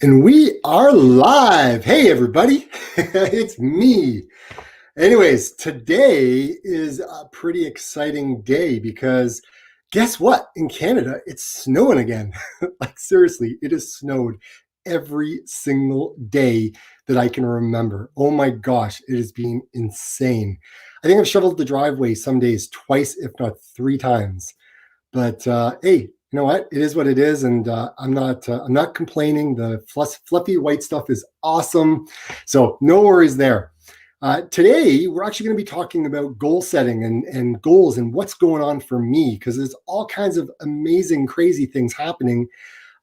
And we are live. Hey, everybody. It's me. Anyways, today is a pretty exciting day because guess what? In Canada, it's snowing again. Like, seriously, it has snowed every single day that I can remember. Oh my gosh, it has been insane. I think I've shoveled the driveway some days twice, if not three times. But hey, you know what? It is what it is, and I'm not complaining. The fluffy white stuff is awesome, so no worries there. Today, we're actually going to be talking about goal setting and goals and what's going on for me because there's all kinds of amazing, crazy things happening.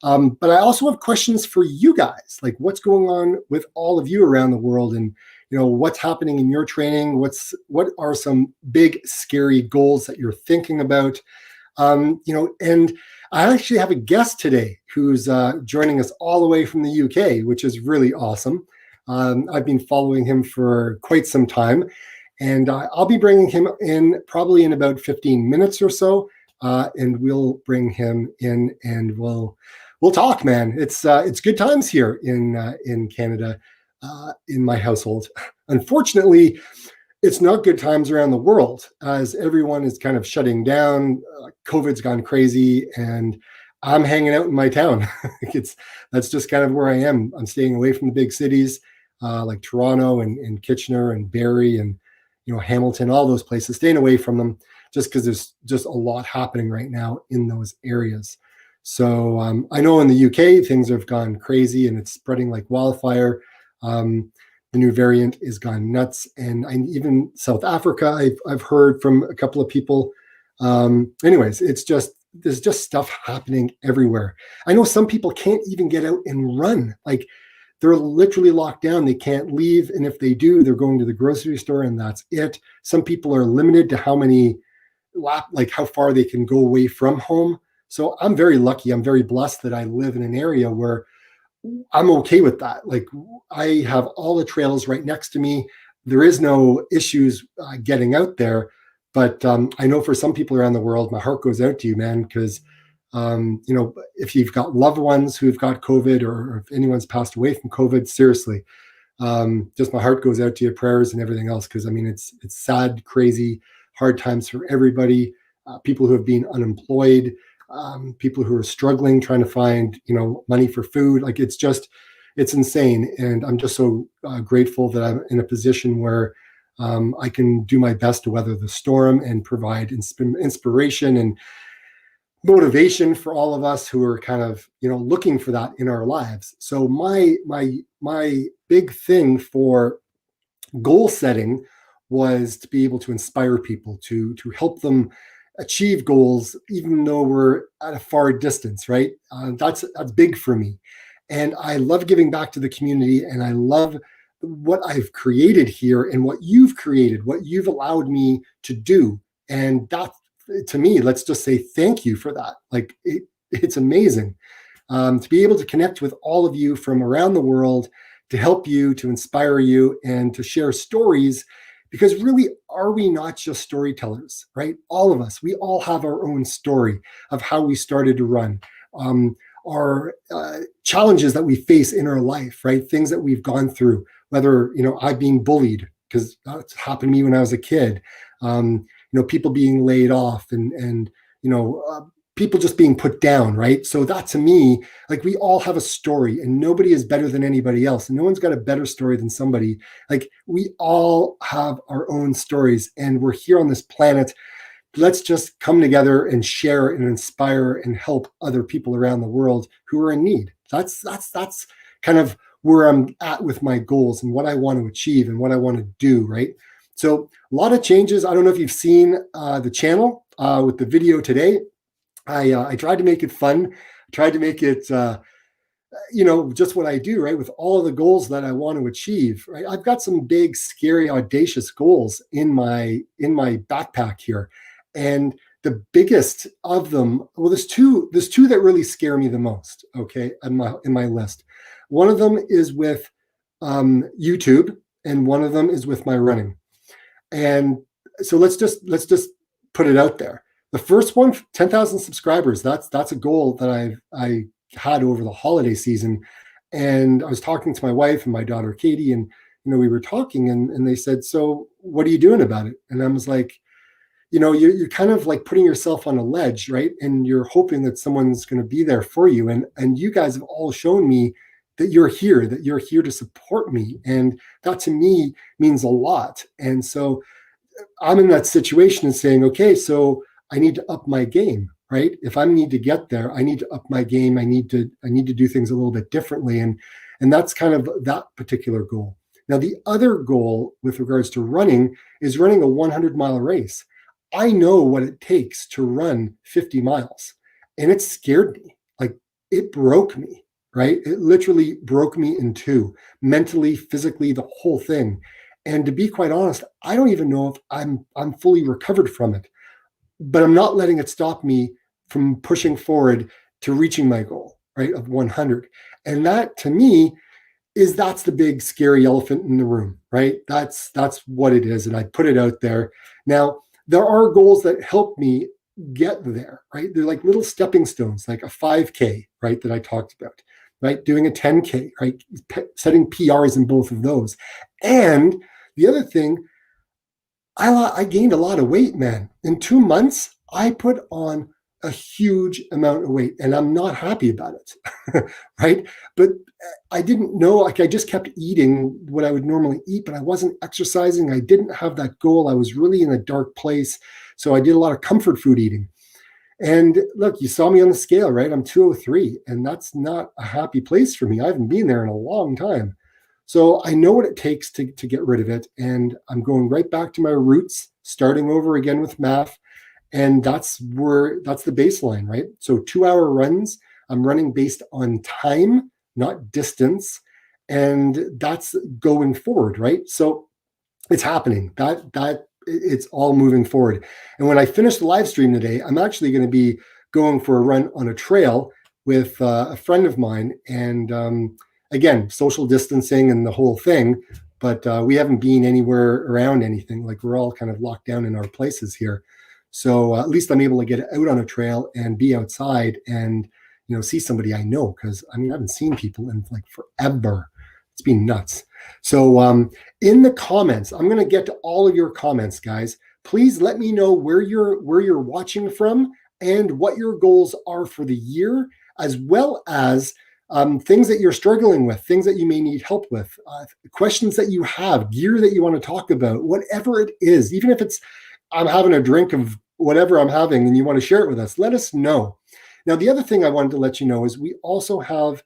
But I also have questions for you guys, like what's going on with all of you around the world, and what's happening in your training. What are some big, scary goals that you're thinking about? And I actually have a guest today who's joining us all the way from the UK, which is really awesome. I've been following him for quite some time, and I'll be bringing him in probably in about 15 minutes or so, and we'll bring him in and we'll talk, man. It's good times here in Canada, in my household. Unfortunately, it's not good times around the world as everyone is kind of shutting down. COVID's gone crazy, and I'm hanging out in my town. That's just kind of where I am. I'm staying away from the big cities like Toronto and Kitchener and Barrie and Hamilton, all those places. Staying away from them just because there's just a lot happening right now in those areas. So I know in the UK things have gone crazy and it's spreading like wildfire. The new variant is gone nuts, and even South Africa, I've heard from a couple of people. Anyways, there's just stuff happening everywhere. I know some people can't even get out and run. Like, they're literally locked down. They can't leave, and if they do, they're going to the grocery store, and that's it. Some people are limited to how far they can go away from home. So I'm very lucky. I'm very blessed that I live in an area where I'm okay with that. Like, I have all the trails right next to me. There is no issues getting out there. But I know for some people around the world, my heart goes out to you, man, because, if you've got loved ones who've got COVID, or if anyone's passed away from COVID, seriously, just my heart goes out to your prayers and everything else. Because, I mean, it's sad, crazy, hard times for everybody. People who have been unemployed, people who are struggling, trying to find, money for food. Like, it's insane. And I'm just so grateful that I'm in a position where I can do my best to weather the storm and provide inspiration and motivation for all of us who are kind of, looking for that in our lives. So my big thing for goal setting was to be able to inspire people, to help them achieve goals, even though we're at a far distance, right? That's big for me. And I love giving back to the community, and I love what I've created here and what you've created, what you've allowed me to do. And that, to me, let's just say thank you for that. Like, it's amazing to be able to connect with all of you from around the world, to help you, to inspire you, and to share stories. Because really, are we not just storytellers, right? All of us, we all have our own story of how we started to run, our challenges that we face in our life, right? Things that we've gone through, whether, I've been bullied, because that's happened to me when I was a kid, people being laid off, and people just being put down, right? So that, to me, like, we all have a story, and nobody is better than anybody else. And no one's got a better story than somebody. Like, we all have our own stories, and we're here on this planet. Let's just come together and share and inspire and help other people around the world who are in need. That's kind of where I'm at with my goals and what I want to achieve and what I want to do, right? So a lot of changes. I don't know if you've seen the channel with the video today. I tried to make it fun. I tried to make it, just what I do, right? With all of the goals that I want to achieve, right? I've got some big, scary, audacious goals in my backpack here. And the biggest of them, well, there's two that really scare me the most, okay, in my list. One of them is with YouTube, and one of them is with my running. And so let's just put it out there. The first one, 10,000 subscribers. That's a goal that I had over the holiday season, And I was talking to my wife and my daughter, Katie, and, we were talking and they said, so what are you doing about it? And I was like, you're kind of like putting yourself on a ledge, right? And you're hoping that someone's going to be there for you. And you guys have all shown me that you're here to support me. And that to me means a lot. And so I'm in that situation and saying, okay, so I need to up my game, right? If I need to get there, I need to up my game. I need to do things a little bit differently. And that's kind of that particular goal. Now, the other goal with regards to running is running a 100-mile race. I know what it takes to run 50 miles, and it scared me. Like, it broke me, right? It literally broke me in two, mentally, physically, the whole thing. And to be quite honest, I don't even know if I'm fully recovered from it, but I'm not letting it stop me from pushing forward to reaching my goal, right, of 100. And that to me that's the big scary elephant in the room, right? That's what it is. And I put it out there. Now, there are goals that help me get there, right? They're like little stepping stones, like a 5K, right, that I talked about, right? Doing a 10K, right? Setting PRs in both of those. And the other thing, I gained a lot of weight, man. In 2 months, I put on a huge amount of weight, and I'm not happy about it, right? But I didn't know, like, I just kept eating what I would normally eat, but I wasn't exercising. I didn't have that goal. I was really in a dark place. So I did a lot of comfort food eating. And look, you saw me on the scale, right? I'm 203, and that's not a happy place for me. I haven't been there in a long time. So I know what it takes to get rid of it. And I'm going right back to my roots, starting over again with MAF. And that's the baseline, right? So 2-hour runs, I'm running based on time, not distance. And that's going forward, right? So it's happening. That it's all moving forward. And when I finish the live stream today, I'm actually going to be going for a run on a trail with a friend of mine. And again, social distancing and the whole thing. But we haven't been anywhere around anything. Like, we're all kind of locked down in our places here. So at least I'm able to get out on a trail and be outside and, see somebody I know. Because I haven't seen people in like forever. It's been nuts. So in the comments, I'm going to get to all of your comments, guys. Please let me know where you're watching from and what your goals are for the year, as well as things that you're struggling with, things that you may need help with, questions that you have, gear that you want to talk about, whatever it is. Even if it's I'm having a drink of whatever I'm having and you want to share it with us, let us know. Now, the other thing I wanted to let you know is we also have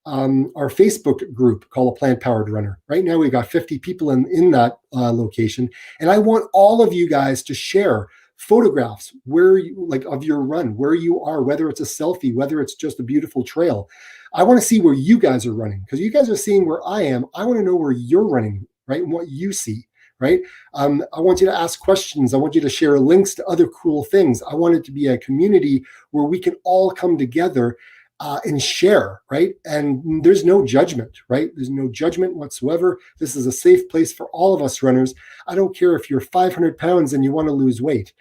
our Facebook group called A Plant Powered Runner. Right now, we've got 50 people in that location. And I want all of you guys to share photographs of your run, where you are, whether it's a selfie, whether it's just a beautiful trail. I want to see where you guys are running, because you guys are seeing where I am. I want to know where you're running, right? And what you see. Right? I want you to ask questions. I want you to share links to other cool things. I want it to be a community where we can all come together and share, right? And there's no judgment, right? There's no judgment whatsoever. This is a safe place for all of us runners. I don't care if you're 500 pounds and you want to lose weight.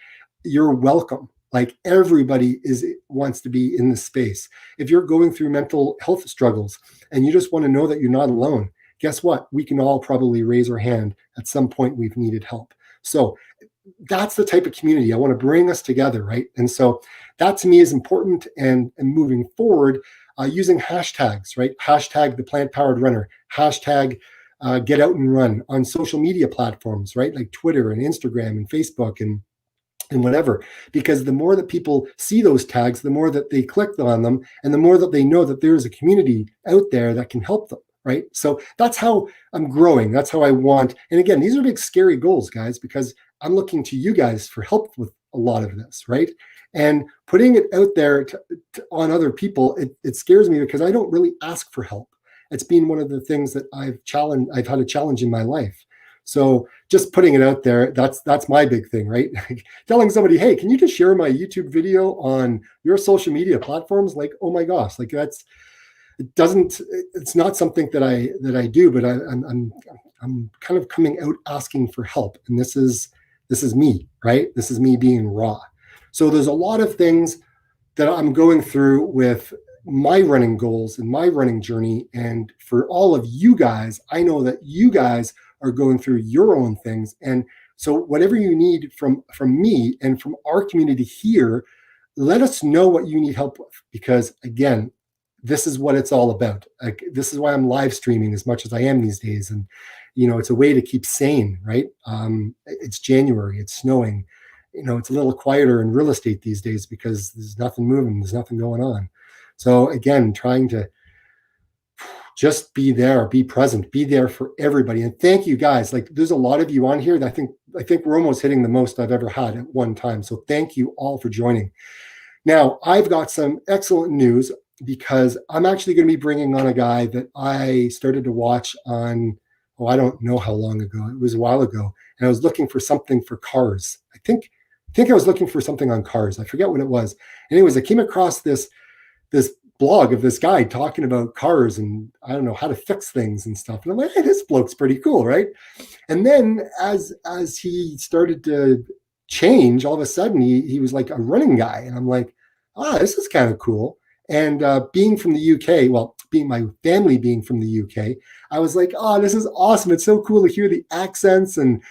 You're welcome. Like, everybody wants to be in this space. If you're going through mental health struggles and you just want to know that you're not alone, guess what? We can all probably raise our hand at some point we've needed help. So that's the type of community I want to bring us together, right? And so that to me is important. And moving forward, using hashtags, right? Hashtag the Plant Powered Runner, hashtag get out and run on social media platforms, right? Like Twitter and Instagram and Facebook and whatever, because the more that people see those tags, the more that they click on them, and the more that they know that there's a community out there that can help them. Right. So that's how I'm growing. That's how I want. And again, these are big, scary goals, guys, because I'm looking to you guys for help with a lot of this. Right. And putting it out there on other people, it scares me because I don't really ask for help. It's been one of the things that I've had a challenge in my life. So just putting it out there, that's my big thing, right? Telling somebody, hey, can you just share my YouTube video on your social media platforms? Like, oh my gosh, like it's not something that I do, but I'm kind of coming out asking for help. And this is me, right? This is me being raw. So there's a lot of things that I'm going through with my running goals and my running journey. And for all of you guys, I know that you guys are going through your own things. And so whatever you need from me and from our community here, let us know what you need help with, because again, this is what it's all about. Like, this is why I'm live streaming as much as I am these days. And, it's a way to keep sane, right? It's January, it's snowing, it's a little quieter in real estate these days because there's nothing moving, there's nothing going on. So again, trying to just be there, be present, be there for everybody. And thank you guys. Like, there's a lot of you on here that I think we're almost hitting the most I've ever had at one time. So thank you all for joining. Now, I've got some excellent news, because I'm actually going to be bringing on a guy that I started to watch on, I don't know how long ago. It was a while ago. And I was looking for something for cars. I think I was looking for something on cars. I forget what it was. Anyways, I came across this blog of this guy talking about cars and, I don't know, how to fix things and stuff. And I'm like, hey, this bloke's pretty cool, right? And then as he started to change, all of a sudden he was like a running guy. And I'm like, this is kind of cool. And being from the UK, well, my family being from the UK, I was like, this is awesome. It's so cool to hear the accents and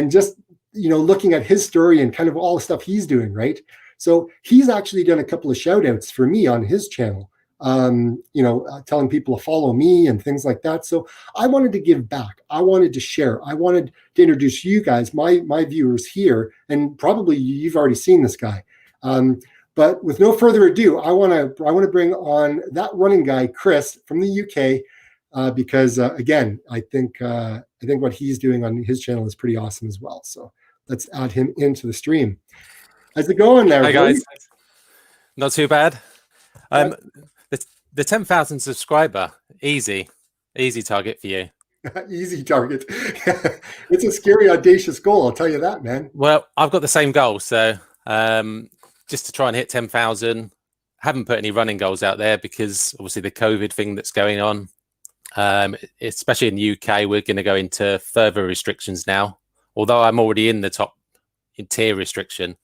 just, looking at his story and kind of all the stuff he's doing, right? So he's actually done a couple of shout outs for me on his channel, telling people to follow me and things like that. So I wanted to give back. I wanted to share. I wanted to introduce you guys, my viewers here, and probably you've already seen this guy. But with no further ado, I want to bring on that running guy, Chris, from the UK, because again, I think what he's doing on his channel is pretty awesome as well. So let's add him into the stream. How's it going there? Hi guys, not too bad. The 10,000 subscriber, easy target for you. Easy target. It's a scary, audacious goal, I'll tell you that, man. Well, I've got the same goal, so just to try and hit 10,000. Haven't put any running goals out there because obviously the COVID thing that's going on, especially in the UK, we're going to go into further restrictions now. Although I'm already in the top tier restriction,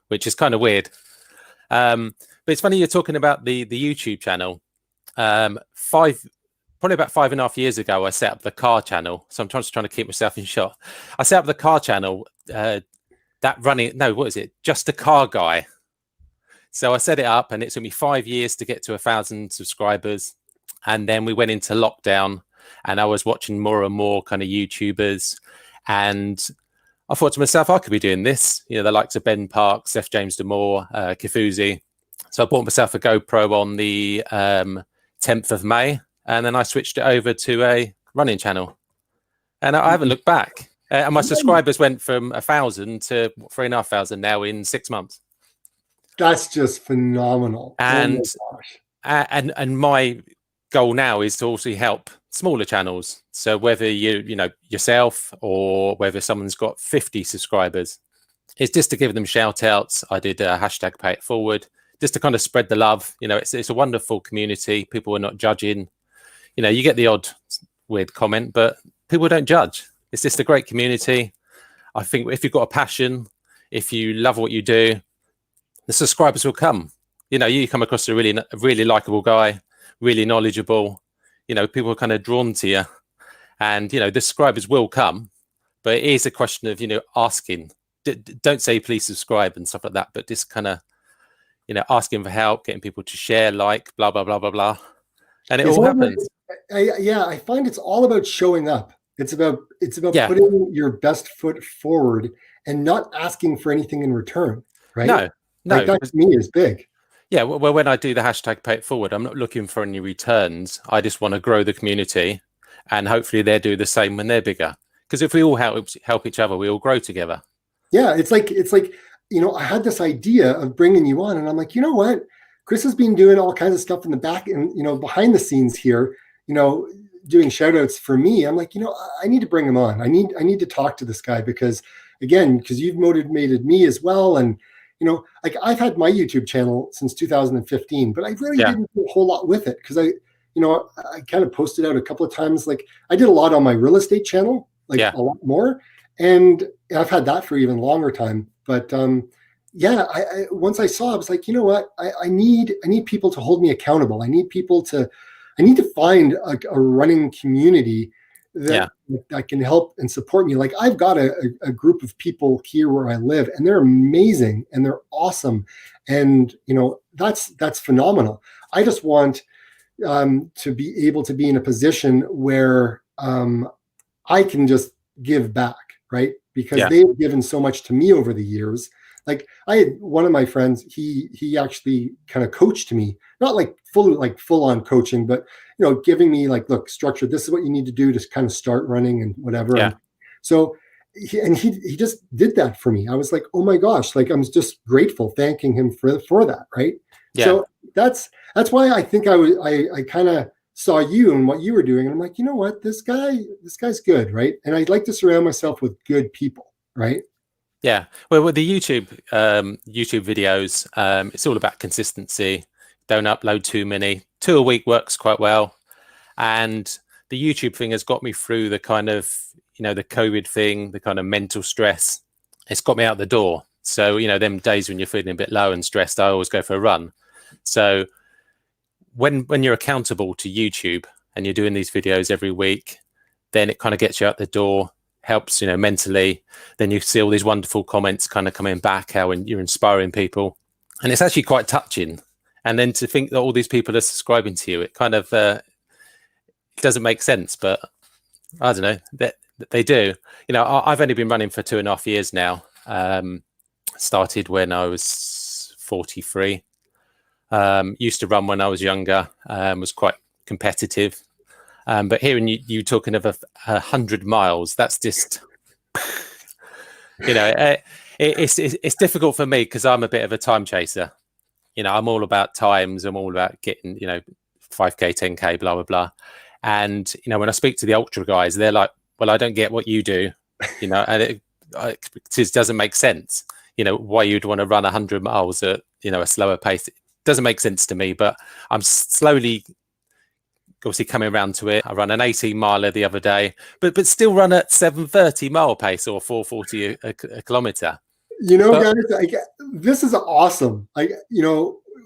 which is kind of weird. But it's funny you're talking about the YouTube channel. Probably about 5.5 years ago, I set up the car channel. So I'm trying to keep myself in shot. I set up the car channel. Just a car guy. So I set it up, and it took me 5 years to get to 1,000 subscribers. And then we went into lockdown, and I was watching more and more kind of YouTubers. And I thought to myself, I could be doing this. The likes of Ben Parks, F. James Damore, Kifuzi. So I bought myself a GoPro on the 10th of May, and then I switched it over to a running channel. And I haven't looked back. And my subscribers went from 1,000 to 3,500 now in 6 months. That's just phenomenal. And and my goal now is to also help smaller channels. So whether yourself or whether someone's got 50 subscribers, it's just to give them shout outs. I did a hashtag pay it forward just to kind of spread the love. It's a wonderful community. People are not judging. You get the odd weird comment, but people don't judge. It's just a great community. I think if you've got a passion, if you love what you do, the subscribers will come. You come across a really likable guy, really knowledgeable. People are kind of drawn to you, and the subscribers will come. But it is a question of asking. Don't say please subscribe and stuff like that, but just kind of asking for help, getting people to share, blah blah blah blah blah, and it all happens. I find it's all about showing up. It's about putting your best foot forward and not asking for anything in return, right? No, that to me is big. Yeah, well, when I do the hashtag pay it forward, I'm not looking for any returns. I just want to grow the community, and hopefully they do the same when they're bigger. Because if we all help each other, we all grow together. Yeah, it's like I had this idea of bringing you on, and I'm like, you know what? Chris has been doing all kinds of stuff in the back and behind the scenes here, doing shout outs for me. I'm like, I need to bring him on. I need to talk to this guy because you've motivated me as well. And I've had my YouTube channel since 2015, but I really didn't do a whole lot with it because I kind of posted out a couple of times. Like I did a lot on my real estate channel, a lot more. And I've had that for even longer time. But, yeah, once I saw, I was like, you know what? I need people to hold me accountable. I need to find a running community Yeah, that can help and support me. Like I've got a group of people here where I live, and they're amazing and they're awesome, and that's phenomenal. I just want to be able to be in a position where I can just give back, right? Because yeah, they've given so much to me over the years. Like I had one of my friends, he actually kind of coached me, not like full on coaching, but giving me like, look, structure. This is what you need to do to kind of start running and whatever. yeah, And so, he just did that for me. I was like, oh my gosh, like I'm just grateful, thanking him for that, right? yeah. So that's why I think I kind of saw you and what you were doing, and I'm like, you know what, this guy's good, right? And I'd like to surround myself with good people, right? Yeah. Well, with the YouTube videos, it's all about consistency. Don't upload too many. 2 a week works quite well. And the YouTube thing has got me through the kind of, the COVID thing, the kind of mental stress. It's got me out the door. So, them days when you're feeling a bit low and stressed, I always go for a run. So when you're accountable to YouTube and you're doing these videos every week, then it kind of gets you out the door, helps, mentally. Then you see all these wonderful comments kind of coming back, how you're inspiring people. And it's actually quite touching. And then to think that all these people are subscribing to you, it kind of it doesn't make sense, but I don't know, that they do. I've only been running for 2.5 years now. Started when I was 43. Used to run when I was younger, was quite competitive. But hearing you talking of 100 miles, that's just, it's difficult for me because I'm a bit of a time chaser. I'm all about times. I'm all about getting, 5K, 10K, blah, blah, blah. And, when I speak to the ultra guys, they're like, well, I don't get what you do, and it just doesn't make sense, why you'd want to run 100 miles at, a slower pace. It doesn't make sense to me, but I'm slowly obviously coming around to it. I ran an 18 miler the other day, but still run at 7:30 mile pace or 4:40 a kilometer. Guys, this is awesome.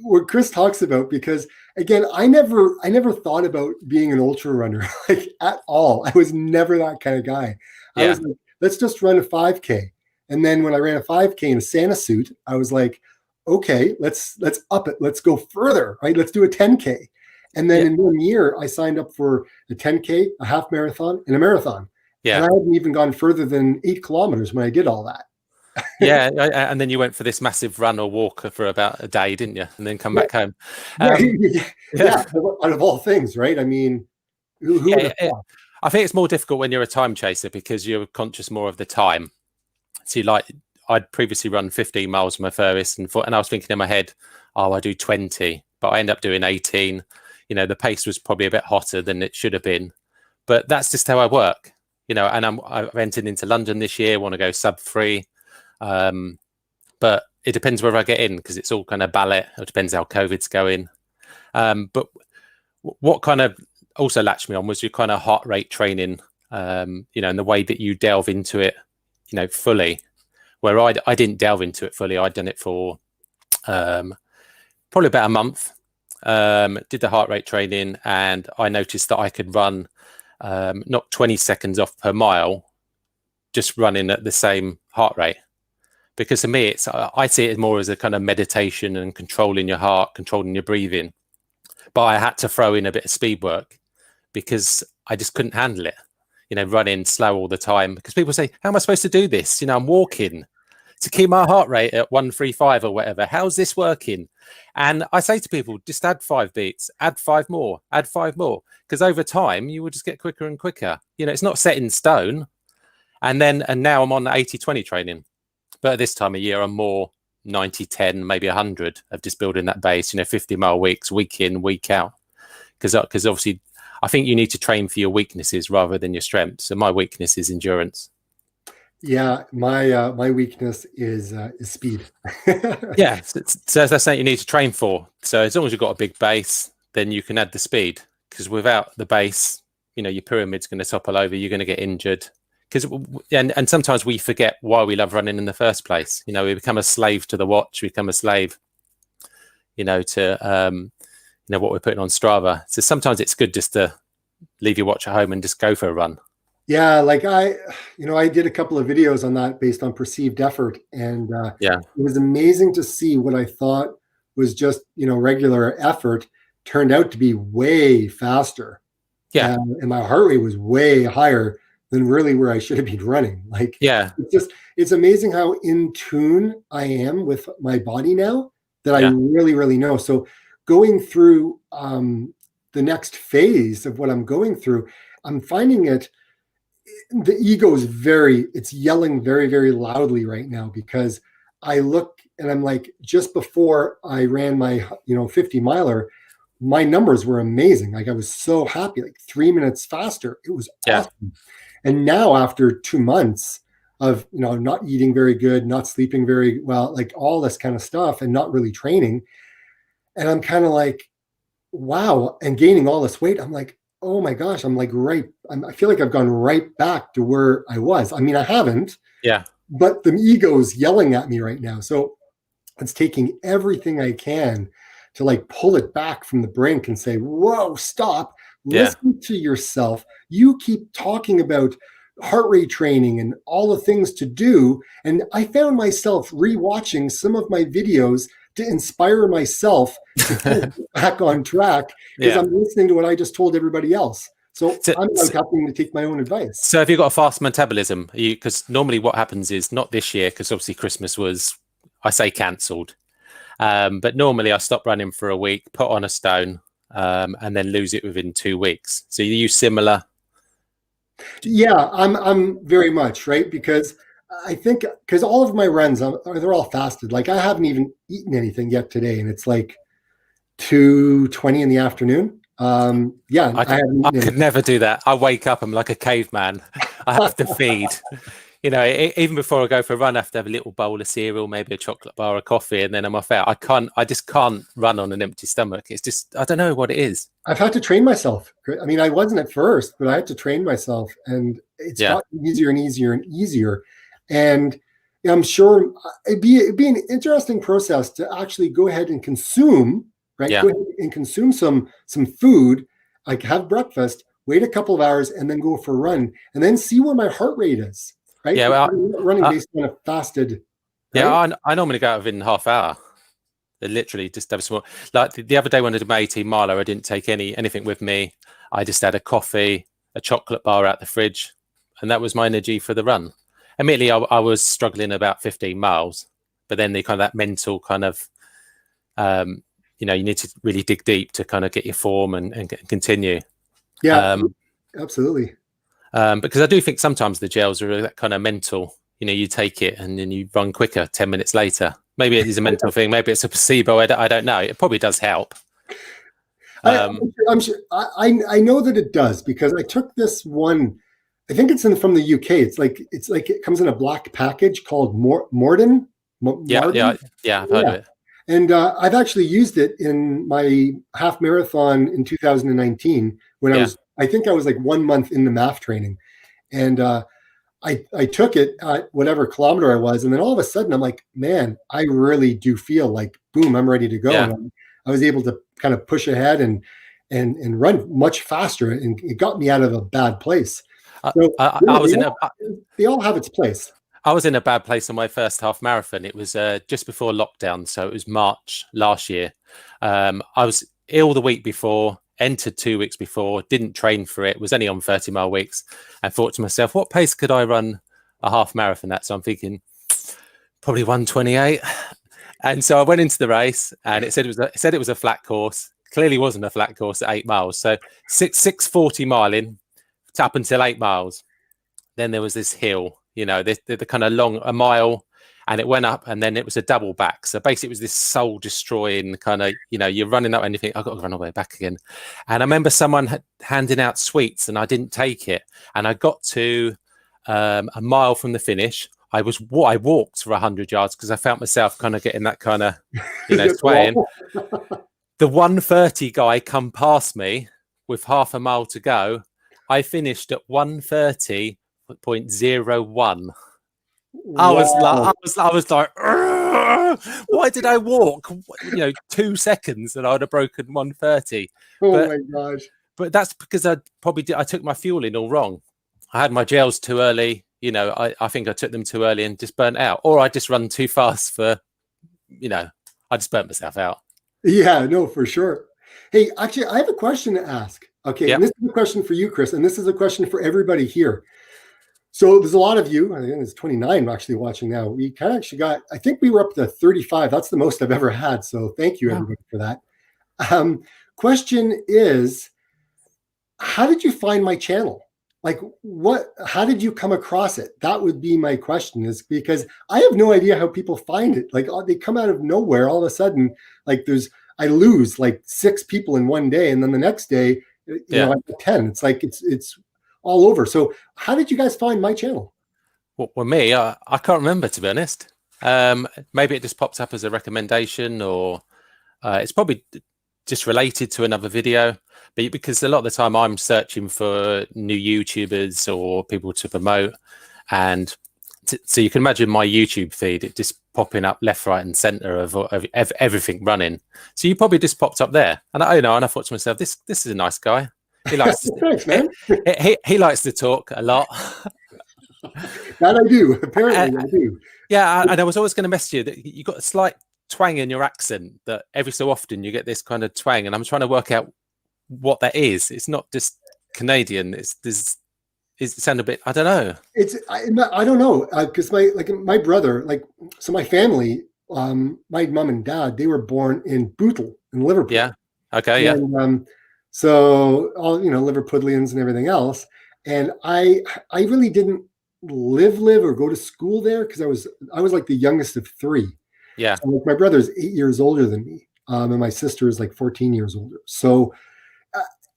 What Chris talks about, because again, I never thought about being an ultra runner like at all. I was never that kind of guy. I was like, let's just run a 5K. And then when I ran a 5K in a Santa suit, I was like, okay, let's up it. Let's go further, right? Let's do a 10K. And then in 1 year, I signed up for a 10K, a half marathon, and a marathon. Yeah. And I hadn't even gone further than 8 kilometers when I did all that. Yeah, and then you went for this massive run or walk for about a day, didn't you? And then come back home. Yeah, out of all things, right? I mean, who would have thought? I think it's more difficult when you're a time chaser because you're conscious more of the time. So I'd previously run 15 miles my furthest, and I was thinking in my head, oh, I do 20, but I end up doing 18. The pace was probably a bit hotter than it should have been, but that's just how I work. And I've entered into London this year, want to go sub 3. But it depends whether I get in because it's all kind of ballet. It depends how COVID's going. But what kind of also latched me on was your kind of heart rate training, and the way that you delve into it, fully, where I didn't delve into it fully. I'd done it for probably about a month, did the heart rate training, and I noticed that I could run not 20 seconds off per mile, just running at the same heart rate. Because to me, I see it more as a kind of meditation and controlling your heart, controlling your breathing. But I had to throw in a bit of speed work because I just couldn't handle it, running slow all the time. Because people say, how am I supposed to do this? I'm walking to keep my heart rate at 135 or whatever. How's this working? And I say to people, just add 5 beats, add 5 more, add 5 more. Because over time, you will just get quicker and quicker. It's not set in stone. And now I'm on 80-20 training. But at this time of year, I'm more 90-10, maybe 100 of just building that base, 50-mile weeks, week in, week out. Because obviously, I think you need to train for your weaknesses rather than your strengths. So my weakness is endurance. Yeah, my weakness is speed. Yeah, so that's something you need to train for. So as long as you've got a big base, then you can add the speed. Because without the base, your pyramid's going to topple over. You're going to get injured because and sometimes we forget why we love running in the first place. You know, we become a slave to the watch, we become a slave, you know, to what we're putting on Strava. So sometimes it's good just to leave your watch at home and just go for a run. Yeah, like I did a couple of videos on that based on perceived effort, and Yeah, it was amazing to see what I thought was just regular effort turned out to be way faster, yeah, and my heart rate was way higher than really where I should have been running. Like yeah, it's amazing how in tune I am with my body now that I yeah, really, really know. So going through the next phase of what I'm going through, I'm finding the ego is it's yelling very, very loudly right now, because I look and I'm like, just before I ran my 50 miler, my numbers were amazing. Like I was so happy, like 3 minutes faster. It was yeah, awesome. And now after 2 months of not eating very good, not sleeping very well, like all this kind of stuff, and not really training, and I'm kind of like, wow, and gaining all this weight, I'm like, oh my gosh, I'm like I feel like I've gone right back to where I was. I mean, I haven't, yeah, but the ego is yelling at me right now. So it's taking everything I can to like pull it back from the brink and say, whoa, stop, yeah. listen to yourself. You keep talking about heart rate training and all the things to do. And I found myself rewatching some of my videos to inspire myself to kind of get back on track, because Yeah. I'm listening to what I just told everybody else. So So, I'm so, like having to take my own advice. so have you got a fast metabolism? Because normally what happens is, not this year, because obviously Christmas was, I say, cancelled. But normally I stop running for a week, put on a stone, and then lose it within 2 weeks. So you use similar? Yeah, I'm very much right, because I think because all of my runs they're all fasted. Like I haven't even eaten anything yet today, and it's like 2:20 in the afternoon. Yeah, I haven't I eaten could anything. never do that. I wake up, I'm like a caveman. I have to feed. You know, even before I go for a run, I have to have a little bowl of cereal, maybe a chocolate bar of coffee, and then I'm off out. I just can't run on an empty stomach. It's just, I don't know what it is. I've had to train myself. I mean, I wasn't at first, but I had to train myself, and it's Yeah, gotten easier and easier and easier. And I'm sure it'd be an interesting process to actually go ahead and consume, right? yeah, Go ahead and consume some food, like have breakfast, wait a couple of hours, and then go for a run, and then see where my heart rate is, right? yeah. Because Well, I'm not running I, based on a fasted, yeah, right? I normally go out within half hour. I literally just have a small. Like the other day when I did my 18 miler, I didn't take anything with me. I just had a coffee, a chocolate bar out the fridge, and that was my energy for the run. Immediately, I was struggling about 15 miles, but then the kind of that mental kind of, you need to really dig deep to kind of get your form and continue. Yeah, Um, absolutely. because I do think sometimes the gels are that kind of mental. You take it and then you run quicker 10 minutes later. Maybe it is a mental thing. Maybe it's a placebo. I don't know. It probably does help. I, Um, I'm sure. I know that it does, because I took this one. I think it's from the UK. It's like it comes in a black package called Morden. yeah, Marden. yeah, yeah. I've heard Yeah, of it. and I've actually used it in my half marathon in 2019 when Yeah, I think I was like 1 month into MAF training, and I took it at whatever kilometer I was, and then all of a sudden I'm like, man, I really do feel like boom, I'm ready to go, yeah. and I was able to kind of push ahead and run much faster, and it got me out of a bad place. I, So I, yeah, I was in a they all have its place. I was in a bad place on my first half marathon. It was just before lockdown, so it was March last year. I was ill the week before, entered 2 weeks before, didn't train for it, was only on 30-mile weeks, and thought to myself, what pace could I run a half marathon at? So I'm thinking probably 1:28. And so I went into the race, and it said it was a flat course. Clearly wasn't a flat course at 8 miles. So 640 mile in, up until 8 miles. Then there was this hill, the kind of long, a mile, and it went up, and then it was a double back. So basically it was this soul destroying kind of, you're running up and you think, I've got to run all the way back again. And I remember someone handing out sweets and I didn't take it. And I got to a mile from the finish. I walked for 100 yards because I felt myself kind of getting that kind of, swaying. The 1:30 guy come past me with half a mile to go. I finished at 1:30, 0.01. Wow. I was like, "Ugh! Why did I walk? 2 seconds and I'd have broken 130." Oh But my gosh. that's because I took my fueling all wrong. I had my gels too early. I think I took them too early and just burnt out, or I just run too fast for, I just burnt myself out. Yeah, no, for sure. Hey, actually, I have a question to ask. Okay, and Yep. this is a question for you, Chris, and this is a question for everybody here. So there's a lot of you, I think it's 29 actually watching now. We kind of actually got, I think we were up to 35. That's the most I've ever had. So thank you, Wow. everybody, for that. Question is, how did you find my channel? Like, how did you come across it? That would be my question, is because I have no idea how people find it. Like, they come out of nowhere all of a sudden. Like, I lose like 6 people in one day, and then the next day, I have 10. It's like it's all over. So how did you guys find my channel? Well, me, I can't remember, to be honest. Maybe it just pops up as a recommendation, or it's probably just related to another video. But because a lot of the time I'm searching for new YouTubers or people to promote, and so you can imagine my YouTube feed, it just popping up left, right, and center of everything running. So you probably just popped up there, and I thought to myself, this is a nice guy. He likes to, Thanks, man. he likes to talk a lot. That I do. Apparently, I do. Yeah, and I was always going to message you that you got a slight twang in your accent, that every so often you get this kind of twang, and I'm trying to work out what that is. It's not just Canadian. It sound a bit, I don't know. I don't know, because my brother, so my family, my mom and dad, they were born in Bootle in Liverpool. Yeah. Okay. Yeah. And so all Liverpudlians and everything else. And I really didn't live or go to school there, because I was like the youngest of 3. Yeah. So, like, my brother's 8 years older than me, and my sister is like 14 years older. So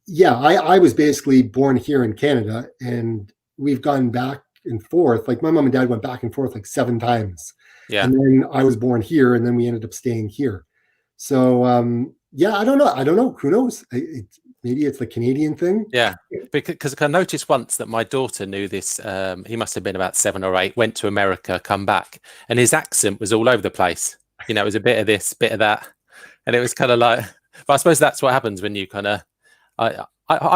yeah, I was basically born here in Canada, and we've gone back and forth. Like, my mom and dad went back and forth like 7 times. Yeah. And then I was born here, and then we ended up staying here. So yeah, I don't know. Who knows? Maybe it's the Canadian thing. Yeah, because I noticed once that my daughter knew this. He must have been about 7 or 8. Went to America, come back, and his accent was all over the place. It was a bit of this, bit of that, and it was kind of like. But I suppose that's what happens when you kind of. I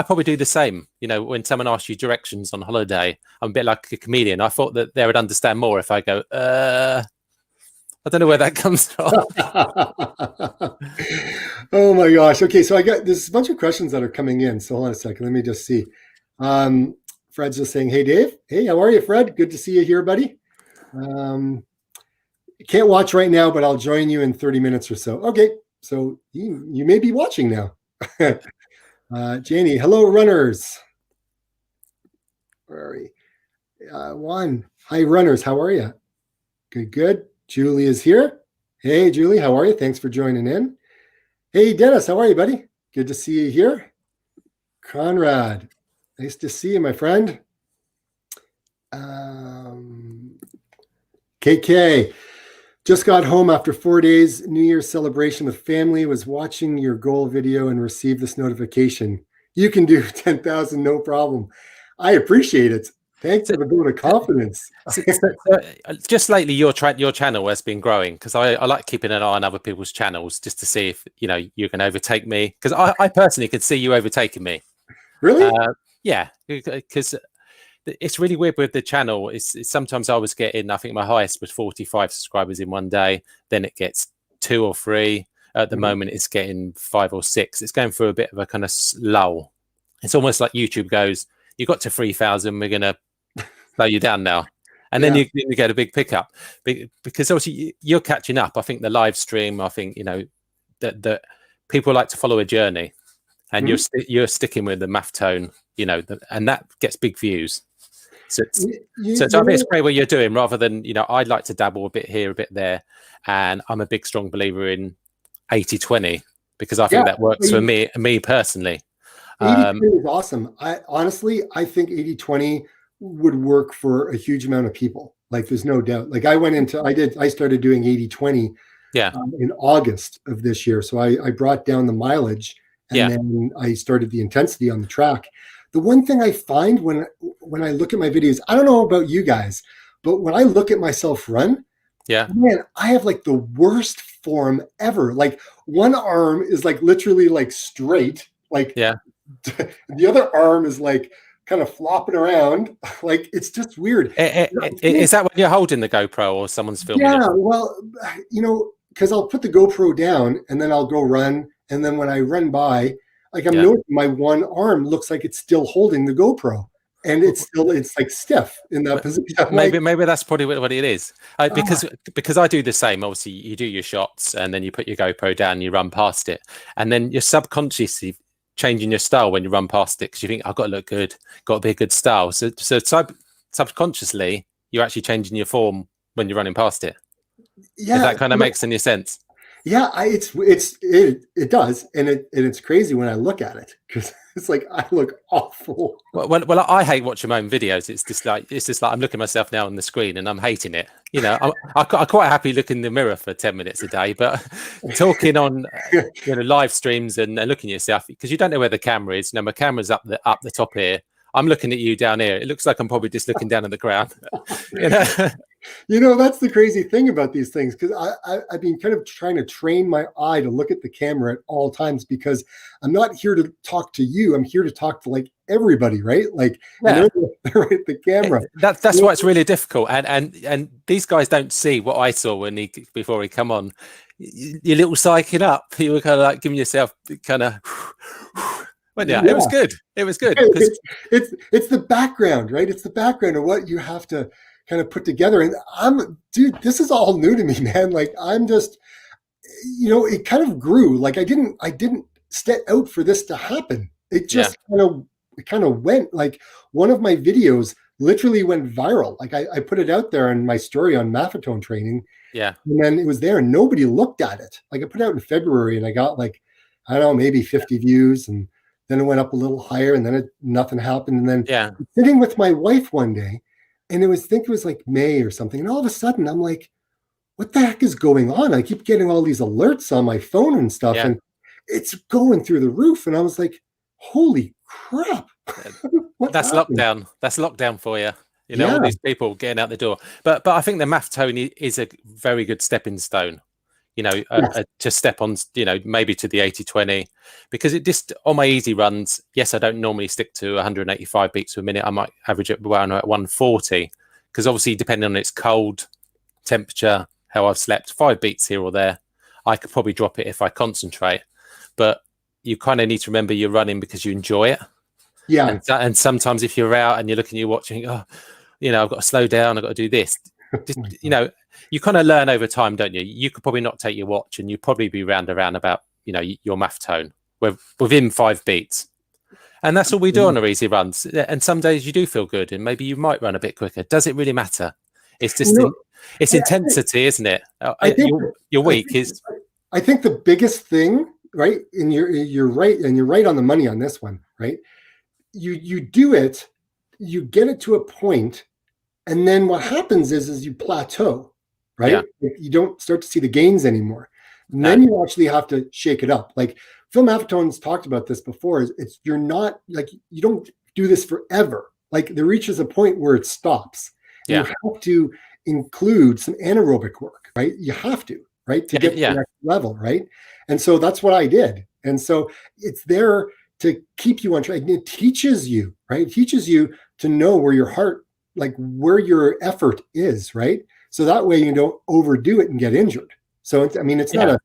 probably do the same. When someone asks you directions on holiday, I'm a bit like a comedian. I thought that they would understand more if I go, I don't know where that comes from. Oh my gosh. Okay, so there's a bunch of questions that are coming in. So hold on a second. Let me just see. Fred's just saying, hey, Dave. Hey, how are you, Fred? Good to see you here, buddy. Can't watch right now, but I'll join you in 30 minutes or so. Okay, so you may be watching now. Janie, hello, runners. Where are we? Juan, hi, runners. How are you? Good. Julie is here. Hey, Julie, how are you? Thanks for joining in. Hey, Dennis, how are you, buddy? Good to see you here. Conrad, nice to see you, my friend. KK, just got home after 4 days New Year's celebration with family, was watching your goal video and received this notification. You can do 10,000, no problem. I appreciate it. Thanks for the vote of confidence. Just lately, your channel has been growing, because I like keeping an eye on other people's channels just to see if you can overtake me, because I personally could see you overtaking me. Really? Yeah, because it's really weird with the channel. It's sometimes I was getting, I think my highest was 45 subscribers in one day. Then it gets 2 or 3. At the moment, it's getting 5 or 6. It's going through a bit of a kind of lull. It's almost like YouTube goes, you got to 3,000, we're going to slow you down now. And then you get a big pickup, because obviously you're catching up. I think the live stream, I think, that people like to follow a journey, and you're sticking with the Maffetone, and that gets big views. So I think it's great what you're doing, rather than, I'd like to dabble a bit here, a bit there. And I'm a big, strong believer in 80-20, because I think that works for me personally. 80-20 is awesome. I think 80-20 would work for a huge amount of people. Like, there's no doubt. Like, I started doing 80-20 in August of this year. So I brought down the mileage, and then I started the intensity on the track. The one thing I find when when I look at my videos, I don't know about you guys, but when I look at myself run, Yeah. man, I have like the worst form ever. Like one arm is like literally like straight, like Yeah. the other arm is like kind of flopping around. Like it's just weird. Is that when you're holding the GoPro or someone's filming Yeah, it? well, because I'll put the GoPro down and then I'll go run. And then when I run by, like I'm Yeah. noticing my one arm looks like it's still holding the GoPro. And it's like stiff in that position. I'm Maybe like, that's probably what it is. ah, Because I do the same. Obviously, you do your shots and then you put your GoPro down, and you run past it, and then you're subconsciously changing your style when you run past it because you think I've got to look good, got to be a good style. So subconsciously, you're actually changing your form when you're running past it. If yeah, that kind of makes any sense. yeah, it does, and it's crazy when I look at it because it's like I look awful. Well, I hate watching my own videos. It's just like I'm looking at myself now on the screen and I'm hating it. You know, I'm quite happy looking in the mirror for 10 minutes a day, but talking on live streams and looking at yourself because you don't know where the camera is. You know, my camera's up the top here. I'm looking at you down here. It looks like I'm probably just looking down at the ground. You know. That's the crazy thing about these things because I've been kind of trying to train my eye to look at the camera at all times because I'm not here to talk to you. I'm here to talk to like everybody, right? Like, Yeah. they're at the camera. That's why it's really difficult. And these guys don't see what I saw before he come on. Your little psyching up. You were kind of like giving yourself kind of. Well, yeah, it was good. It was good. It's the background, right? It's the background of what you have to kind of put together. And dude, this is all new to me, man. Like I'm just, it kind of grew. Like I didn't set out for this to happen. It just kind of went. Like one of my videos literally went viral. Like I put it out there in my story on Maffetone training. Yeah. And then it was there and nobody looked at it. Like I put it out in February and I got like, I don't know, maybe 50 views. And then it went up a little higher and then nothing happened. And then sitting with my wife one day, and I think it was like May or something. And all of a sudden I'm like, what the heck is going on? I keep getting all these alerts on my phone and stuff. And it's going through the roof. And I was like, holy crap. That's lockdown. That's lockdown for you. All these people getting out the door. But I think the Maffetone is a very good stepping stone. To step on, maybe to the 80-20, because it just on my easy runs. Yes, I don't normally stick to 185 beats per minute. I might average it around at 140, because obviously depending on its cold, temperature, how I've slept, 5 beats here or there, I could probably drop it if I concentrate. But you kind of need to remember you're running because you enjoy it. Yeah. And sometimes if you're out and you're looking, you're watching, I've got to slow down. I've got to do this. Just, you kind of learn over time, don't you? You could probably not take your watch and you'd probably be around about, your Maffetone within 5 beats. And that's all we do on our easy runs. And some days you do feel good and maybe you might run a bit quicker. Does it really matter? It's just, it's intensity, isn't it? Your week is. I think the biggest thing, right? And you're right. And you're right on the money on this one, right? You do it, you get it to a point, and then what happens is you plateau, right? Yeah. You don't start to see the gains anymore. And then you actually have to shake it up. Like Phil Maffetone's talked about this before. You're not like, you don't do this forever. Like there reaches a point where it stops. You have to include some anaerobic work, right? You have to, right? To get to the next level, right? And so that's what I did. And so it's there to keep you on track. It teaches you, right? It teaches you to know where your heart, like where your effort is, right? So that way you don't overdo it and get injured. So it's not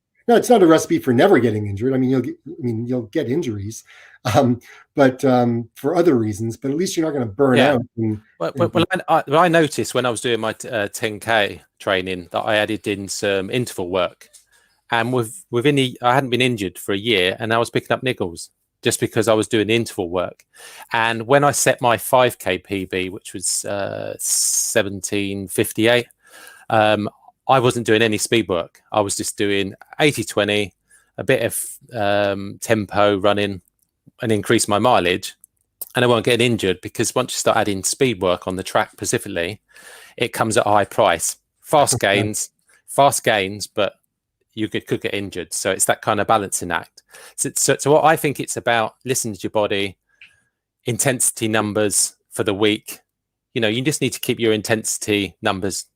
a recipe for never getting injured. I mean, you'll get injuries, but for other reasons. But at least you're not going to burn out. I noticed when I was doing my 10K training that I added in some interval work, and I hadn't been injured for a year, and I was picking up niggles just because I was doing interval work. And when I set my 5K PB, which was 17:58, I wasn't doing any speed work. I was just doing 80-20, a bit of tempo running, and increase my mileage. And I won't get injured because once you start adding speed work on the track specifically, it comes at a high price. Fast gains, but you could get injured. So it's that kind of balancing act. So what I think it's about, listening to your body, intensity numbers, for the week. You just need to keep your intensity numbers,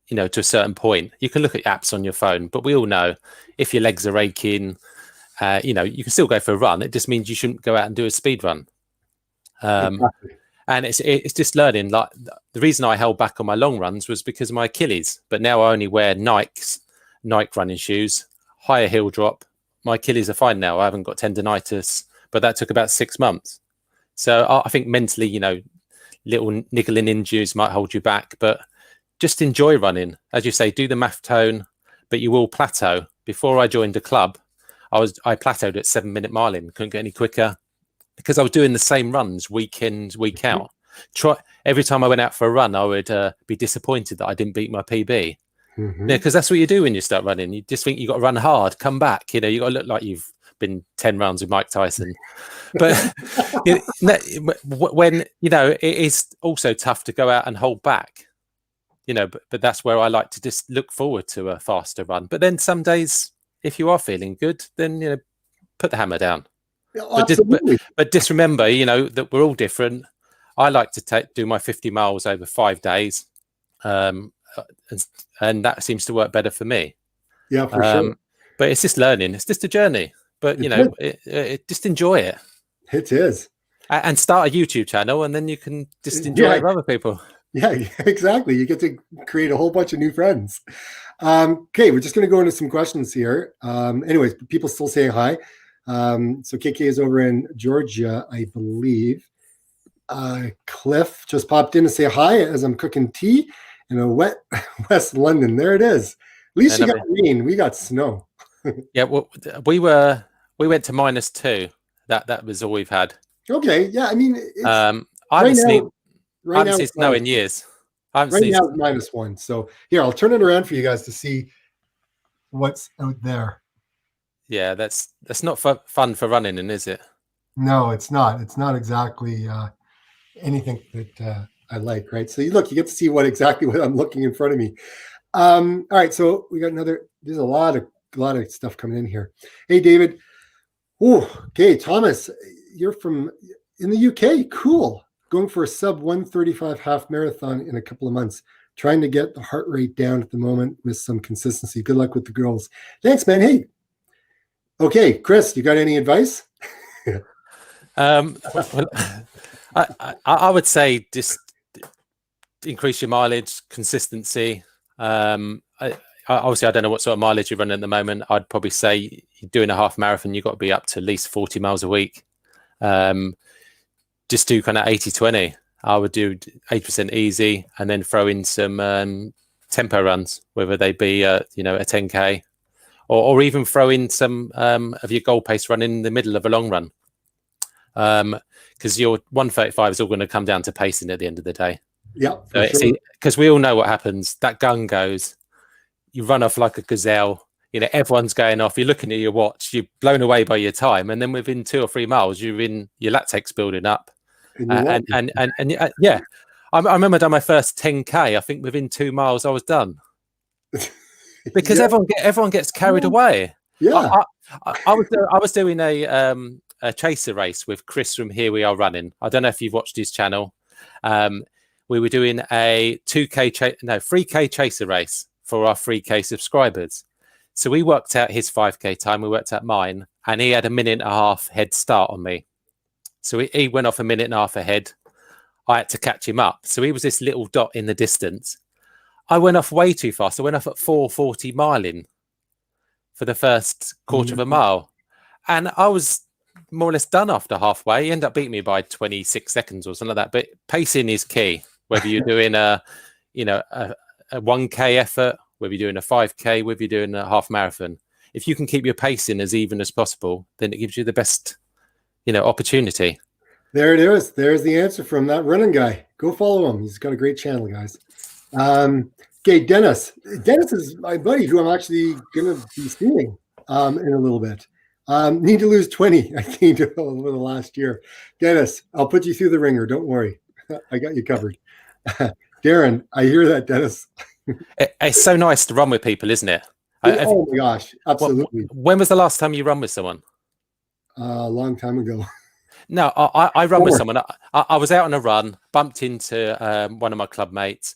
to a certain point. You can look at apps on your phone, but we all know if your legs are aching, you can still go for a run. It just means you shouldn't go out and do a speed run. Exactly. And it's just learning. Like, the reason I held back on my long runs was because of my Achilles, but now I only wear Nike running shoes, higher heel drop. My Achilles are fine now. I haven't got tendonitis, but that took about 6 months. So I think mentally, little niggling injuries might hold you back, but just enjoy running. As you say, do the Maffetone, but you will plateau. Before I joined the club, I plateaued at 7-minute miling. Couldn't get any quicker because I was doing the same runs week in, week out. Every time I went out for a run, I would be disappointed that I didn't beat my PB. Mm-hmm. Yeah, because that's what you do when you start running. You just think you got to run hard, come back. You got to look like you've been 10 rounds with Mike Tyson. But when it is also tough to go out and hold back. But that's where I like to just look forward to a faster run. But then some days, if you are feeling good, then put the hammer down. Yeah, absolutely. But just remember, that we're all different. I like to do my 50 miles over 5 days. And that seems to work better for me. Yeah, for sure. But it's just learning. It's just a journey. But just enjoy it. It is. And start a YouTube channel, and then you can just enjoy it with other people. Yeah, exactly. You get to create a whole bunch of new friends. Okay, we're just going to go into some questions here. Anyways, people still saying hi. So KK is over in Georgia, I believe. Cliff just popped in to say hi as I'm cooking tea in a wet West London. There it is. At least you got rain. We got snow. Yeah, well, we went to -2. That was all we've had. Okay, yeah. I mean, I haven't seen snow in years. Right now it's -1. So here, I'll turn it around for you guys to see what's out there. Yeah, that's not fun for running in, is it? No, it's not. It's not exactly anything that I like, right? So you get to see exactly what I'm looking in front of me. All right, so we got there's a lot of stuff coming in here. Hey, David. Oh, okay, Thomas, you're in the UK. Cool. Going for a sub 135 half marathon in a couple of months. Trying to get the heart rate down at the moment with some consistency. Good luck with the girls. Thanks, man. Hey. Okay, Chris, you got any advice? I would say just increase your mileage, consistency. Obviously, I don't know what sort of mileage you're running at the moment. I'd probably say you're doing a half marathon, you've got to be up to at least 40 miles a week. Just do kind of 80-20. I would do 80% easy and then throw in some tempo runs, whether they be a 10K or even throw in some of your goal pace run in the middle of a long run. Because your 135 is all going to come down to pacing at the end of the day. Yeah, because we all know what happens. That gun goes, you run off like a gazelle. Everyone's going off. You're looking at your watch. You're blown away by your time, and then within 2 or 3 miles, you're in your lactate's building up. And yeah, I remember I done my first 10K. I think within 2 miles, I was done because everyone gets carried away. Yeah, I was doing a chaser race with Chris from Here We Are Running. I don't know if you've watched his channel. We were doing a 3K chaser race for our 3K subscribers. So we worked out his 5K time, we worked out mine, and he had a 1.5 minute head start on me. So he went off 1.5 minutes ahead. I had to catch him up. So he was this little dot in the distance. I went off way too fast. I went off at 4:40 miling for the first quarter of a mile. And I was more or less done after halfway. He ended up beating me by 26 seconds or something like that. But pacing is key. Whether you're doing a 1K effort, whether you're doing a 5K, whether you're doing a half marathon, if you can keep your pacing as even as possible, then it gives you the best, opportunity. There it is. There's the answer from that running guy. Go follow him. He's got a great channel, guys. Okay, Dennis. Dennis is my buddy who I'm actually going to be seeing in a little bit. Need to lose 20. I gained a little last year. Dennis, I'll put you through the ringer. Don't worry. I got you covered. Darren, I hear that, Dennis. It's so nice to run with people, isn't it? Oh my gosh, absolutely. When was the last time you run with someone? A long time ago. No, I run with 4. someone. I was out on a run, bumped into one of my club mates,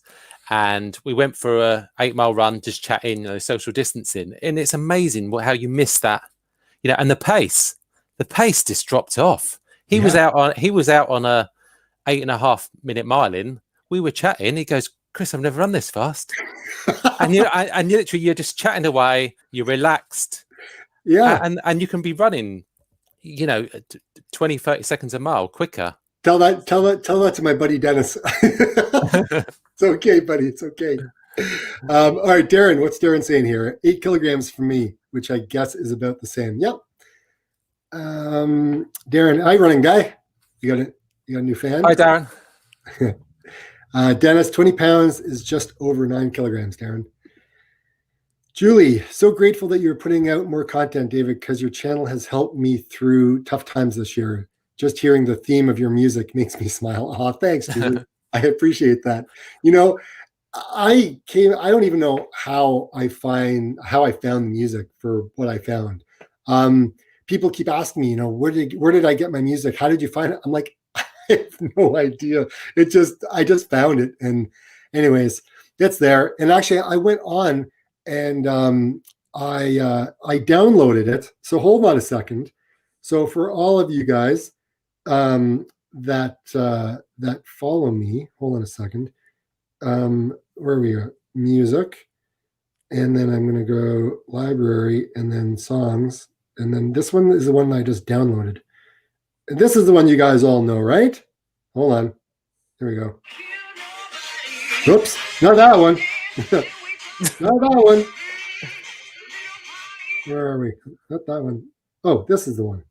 and we went for a 8 mile run, just chatting, social distancing. And it's amazing how you miss that, and the pace just dropped off. He was out on a 8.5 minute mile in. We were chatting. He goes, "Chris, I've never run this fast." And you literally, you're just chatting away. You're relaxed. Yeah. And you can be running, 20, 30 seconds a mile quicker. Tell that to my buddy Dennis. It's okay, buddy. It's okay. All right, Darren, what's Darren saying here? 8 kilograms for me, which I guess is about the same. Yep. Darren, hi, running guy. You got a new fan? Hi, Darren. Dennis, 20 pounds is just over 9 kilograms, Darren. Julie, so grateful that you're putting out more content, David, because your channel has helped me through tough times this year. Just hearing the theme of your music makes me smile. Oh, thanks, Julie. I appreciate that. I don't even know how I found the music for what I found. People keep asking me, where did I get my music? How did you find it? I'm like, I have no idea. I just found it. And anyways, it's there. And actually I went on and I downloaded it. So hold on a second. So for all of you guys that follow me, hold on a second. Where are we at? Music. And then I'm going to go library and then songs. And then this one is the one I just downloaded. And this is the one you guys all know, right? Hold on. Here we go. Oops, not that one. Not that one. Where are we? Not that one. Oh, this is the one.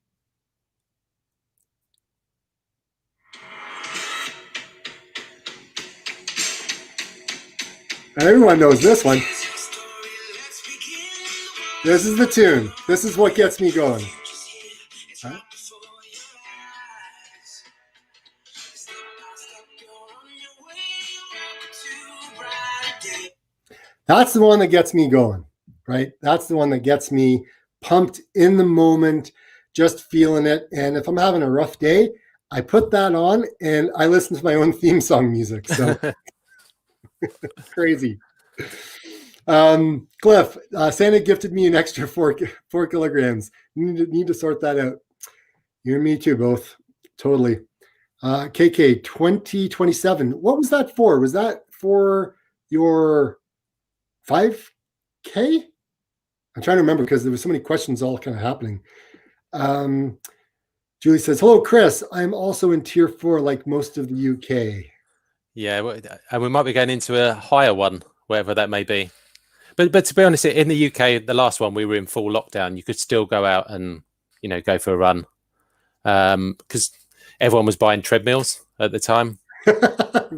Everyone knows this one. This is the tune. This is what gets me going. Right? That's the one that gets me going, right? That's the one that gets me pumped in the moment, just feeling it. And if I'm having a rough day, I put that on and I listen to my own theme song music. So crazy. Cliff, Santa gifted me an extra 4 kilograms. Need to sort that out. You and me too, both. Totally. KK 2027. What was that for? Was that for your 5K? I'm trying to remember because there was so many questions all kind of happening. Julie says, hello, Chris. I'm also in tier 4 like most of the UK. Yeah, and we might be going into a higher one, wherever that may be. But to be honest, in the UK, the last one, we were in full lockdown. You could still go out and, go for a run. Because everyone was buying treadmills at the time.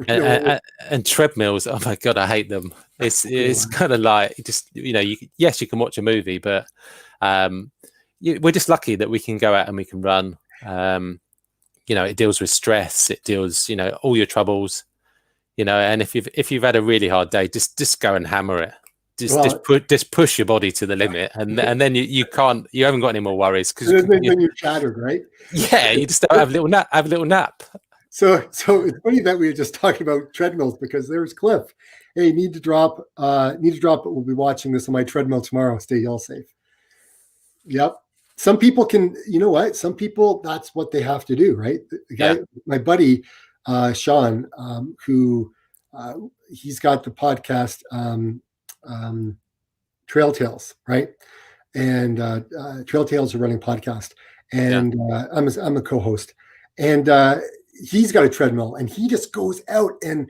and treadmills, oh my God, I hate them. It's kind of like, just, yes, you can watch a movie, but we're just lucky that we can go out and we can run. It deals with stress. It deals, all your troubles, and if you've had a really hard day, just go and hammer it. Just push your body to the limit, and then you haven't got any more worries because then you're shattered, right? Yeah, you just have a little nap. So it's funny that we were just talking about treadmills because there's Cliff. Hey, need to drop, but we'll be watching this on my treadmill tomorrow. Stay all safe. Yep. Some people can, some people, that's what they have to do, right? The guy, my buddy, Sean, who he's got the podcast, Trail Tales, right? And Trail Tales are running podcast, and I'm a co-host, and he's got a treadmill, and he just goes out, and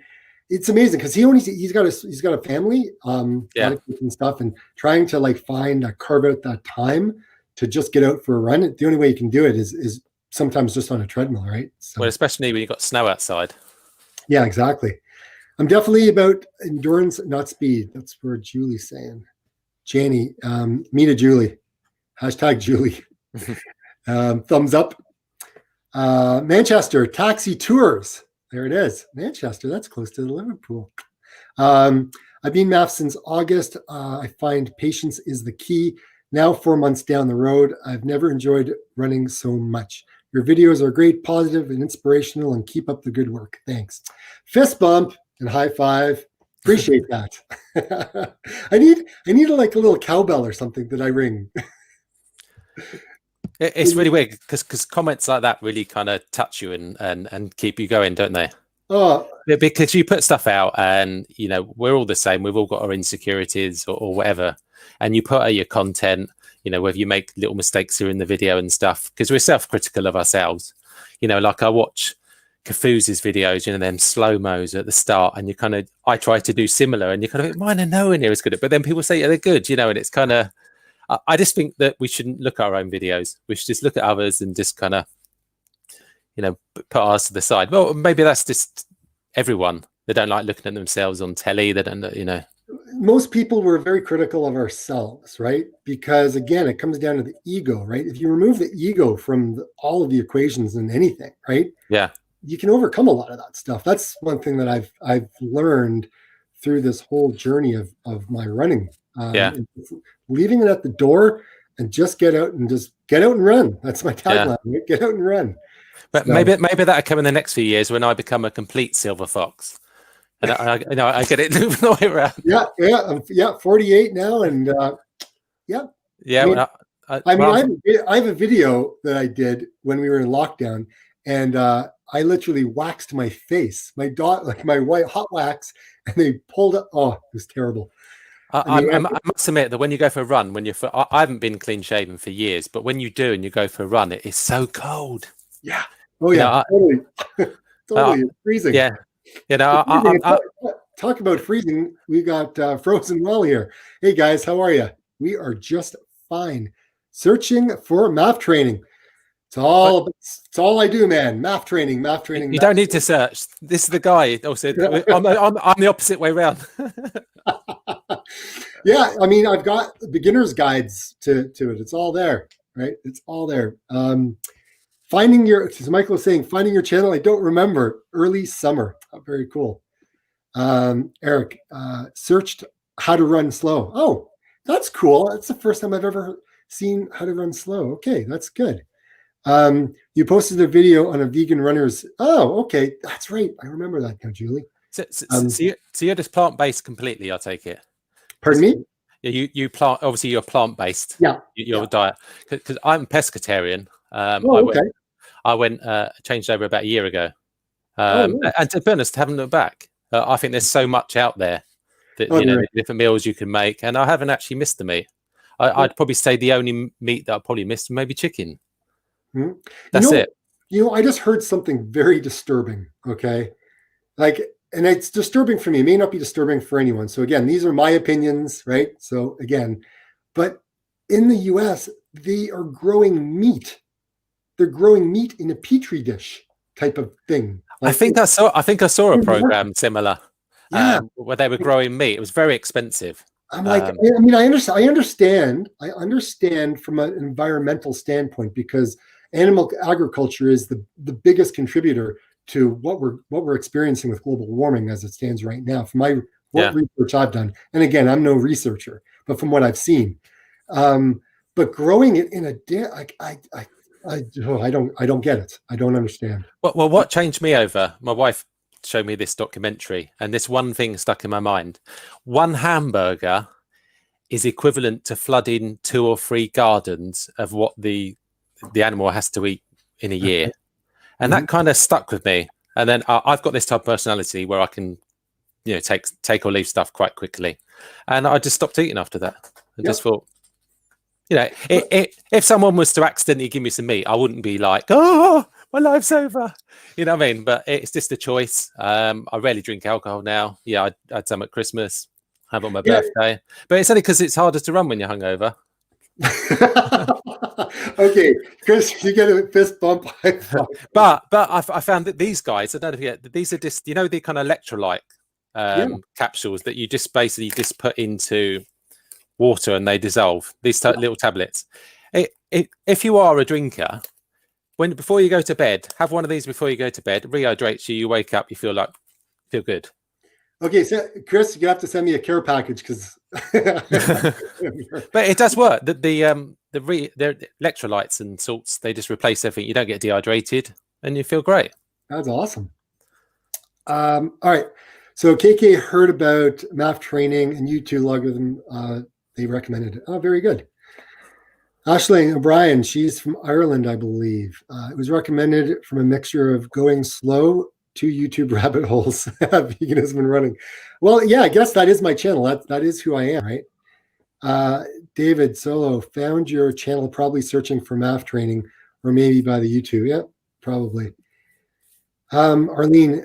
it's amazing because he's got a family, and stuff, and trying to carve out that time to just get out for a run. The only way you can do it is sometimes just on a treadmill, right? So, well, especially when you've got snow outside. Yeah, exactly. I'm definitely about endurance, not speed. That's where Julie's saying. Janie, me to Julie. Hashtag Julie. Thumbs up. Manchester, taxi tours. There it is. Manchester, that's close to Liverpool. I've been MAF since August. I find patience is the key. Now 4 months down the road, I've never enjoyed running so much. Your videos are great, positive, and inspirational, and keep up the good work. Thanks. Fist bump and high five. Appreciate that. I need like a little cowbell or something that I ring. It's really weird because comments like that really kind of touch you and keep you going, don't they? Oh, Because you put stuff out, and you know we're all the same. We've all got our insecurities or whatever, and you put out your content. You know, whether you make little mistakes here in the video and stuff, because we're self-critical of ourselves. You know, like I watch Kafuz's videos, you know, them slow-mos at the start, and I try to do similar, and you kind of, mine are nowhere near as good, but then people say, yeah, they're good, you know, and it's kind of, I just think that we shouldn't look at our own videos. We should just look at others and just kind of, you know, put ours to the side. Well, maybe that's just everyone. They don't like looking at themselves on telly. They don't, you know. Most people were very critical of ourselves, right? Because again, it comes down to the ego, right? If you remove the ego from all of the equations in anything, right? Yeah. You can overcome a lot of that stuff. That's one thing that I've learned through this whole journey of my running. Leaving it at the door and just get out and run. That's my tagline. Yeah. Right? Get out and run. But so, maybe that'll come in the next few years when I become a complete silver fox. And I get it moving the way around. Yeah. 48 now, and yeah. I have a video that I did when we were in lockdown, and I literally waxed my face, my white hot wax, and they pulled up. Oh, it was terrible. I must admit that when you go for a run, I haven't been clean shaven for years, but when you do and you go for a run, it is so cold. Yeah. Oh yeah. Totally. Totally. It's freezing. Yeah. You know, talk about freezing. We got Frozen Well here. Hey guys, how are you? We are just fine. Searching for MAF training. It's all I do, man. MAF training. You don't need to search. This is the guy. Also, I'm the opposite way around. Yeah, I mean, I've got beginner's guides to it. It's all there, right? It's all there. As Michael was saying, finding your channel. I don't remember. Early summer. Oh, very cool. Eric searched how to run slow. Oh, that's cool. That's the first time I've ever seen how to run slow. Okay, that's good. You posted a video on a vegan runner's. Oh, okay, that's right. I remember that now, Julie. So you're just plant-based completely, I take it. Pardon me? Yeah, you plant. Obviously, you're plant-based. Yeah. Your diet, because I'm pescatarian. Okay. I changed over about a year ago. And to be honest, haven't looked back. I think there's so much out there that the different meals you can make, and I haven't actually missed the meat. I'd probably say the only meat that I probably missed maybe chicken. Mm-hmm. That's it. I just heard something very disturbing. Okay, and it's disturbing for me. It may not be disturbing for anyone. So again, these are my opinions, right? So again, but in the U.S., they are growing meat. They're growing meat in a petri dish type of thing. I think I saw a program similar, where they were growing meat. It was very expensive. I'm like, I mean, I understand from an environmental standpoint, because animal agriculture is the biggest contributor to what we're experiencing with global warming as it stands right now. From research I've done, and again, I'm no researcher, but from what I've seen, but growing it in I don't get it. I don't understand. Well, what changed me over? My wife showed me this documentary, and this one thing stuck in my mind. One hamburger is equivalent to flooding 2 or 3 gardens of what the animal has to eat in a year. And that kind of stuck with me. And then I've got this type of personality where I can, take or leave stuff quite quickly. And I just stopped eating after that. I just thought, if someone was to accidentally give me some meat, I wouldn't be like, oh, my life's over. You know what I mean? But it's just a choice. I rarely drink alcohol now. Yeah, I had some at Christmas, have on my birthday. But it's only because it's harder to run when you're hungover. Okay, Chris, you get a fist bump. But I found that these guys, I don't know if you get, these are just, the kind of electrolyte capsules that you just basically put into water and they dissolve, these little tablets. If you are a drinker, before you go to bed, have one of these before you go to bed. Rehydrates you. You wake up, you feel good. Okay, so Chris, you have to send me a care package because. But it does work. The electrolytes and salts, they just replace everything. You don't get dehydrated, and you feel great. That's awesome. All right. So KK heard about MAF training and U2 logarithm. They recommended it. Oh, very good. Ashling O'Brien, she's from Ireland, I believe. It was recommended from a mixture of going slow to YouTube rabbit holes. Veganism and running. Well, yeah, I guess that is my channel. That is who I am, right? David Solo found your channel probably searching for MAF training or maybe by the YouTube. Yeah, probably. Arlene,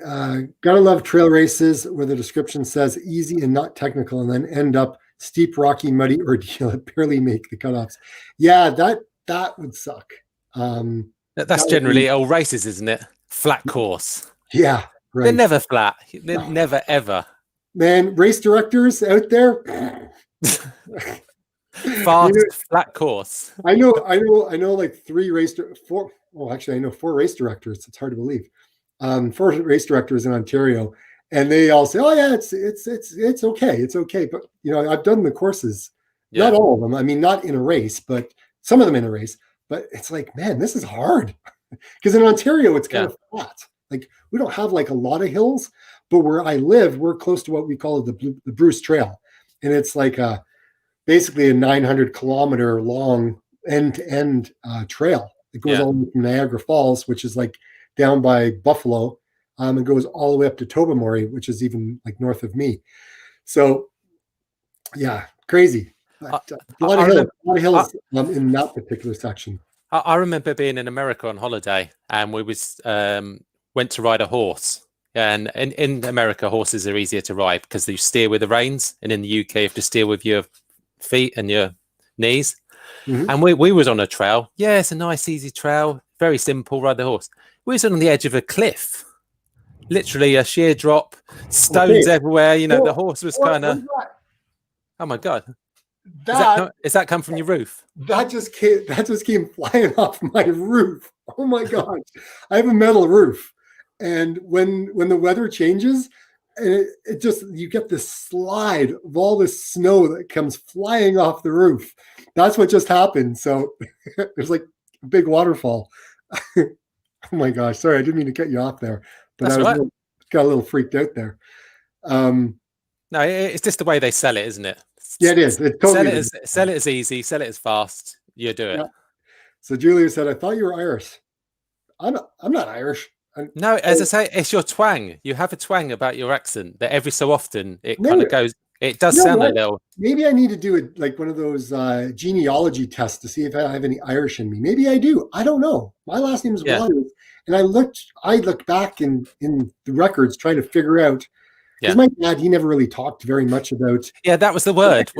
gotta love trail races where the description says easy and not technical and then end up steep, rocky, muddy ordeal that barely make the cutoffs. Yeah, that would suck. That's generally all races, isn't it? Flat course. Yeah, right. They're never flat. They're never ever. Man, race directors out there. Fast, flat course. I know like four. Well, actually, I know 4 race directors. It's hard to believe. 4 race directors in Ontario, and they all say, "Oh yeah, it's okay, it's okay." But I've done the courses, not all of them. I mean, not in a race, but some of them in a race. But it's like, man, this is hard because in Ontario it's kind of flat. Like we don't have like a lot of hills, but where I live, we're close to what we call the Bruce Trail, and it's like basically a 900-kilometer long end-to-end trail. It goes all the way from Niagara Falls, which is like down by Buffalo, and goes all the way up to Tobermory, which is even like north of me. So, yeah, crazy. But, a lot of hills in that particular section. I remember being in America on holiday, and we went to ride a horse. And in America, horses are easier to ride because you steer with the reins, and in the UK, you have to steer with your feet and your knees. Mm-hmm. And we was on a trail. Yeah, it's a nice, easy trail. Very simple, ride the horse. We was on the edge of a cliff. Literally a sheer drop, stones everywhere. The horse was kind of... Oh, my God. Is that come from your roof? That just came flying off my roof. Oh, my gosh. I have a metal roof. And when the weather changes, and it just, you get this slide of all this snow that comes flying off the roof. That's what just happened. So there's like a big waterfall. Oh my gosh! Sorry, I didn't mean to cut you off there, but got a little freaked out there. No, it's just the way they sell it, isn't it? Yeah, it is. Sell it as easy, sell it as fast. You do it. Yeah. So Julia said, "I thought you were Irish." I'm not Irish. No, as I say, it's your twang. You have a twang about your accent that every so often it kind of goes. It does sound a little. Maybe I need to do it like one of those genealogy tests to see if I have any Irish in me. Maybe I do. I don't know. My last name is Waters, and I looked back in the records trying to figure out. Because my dad, he never really talked very much about. Yeah, that was the word.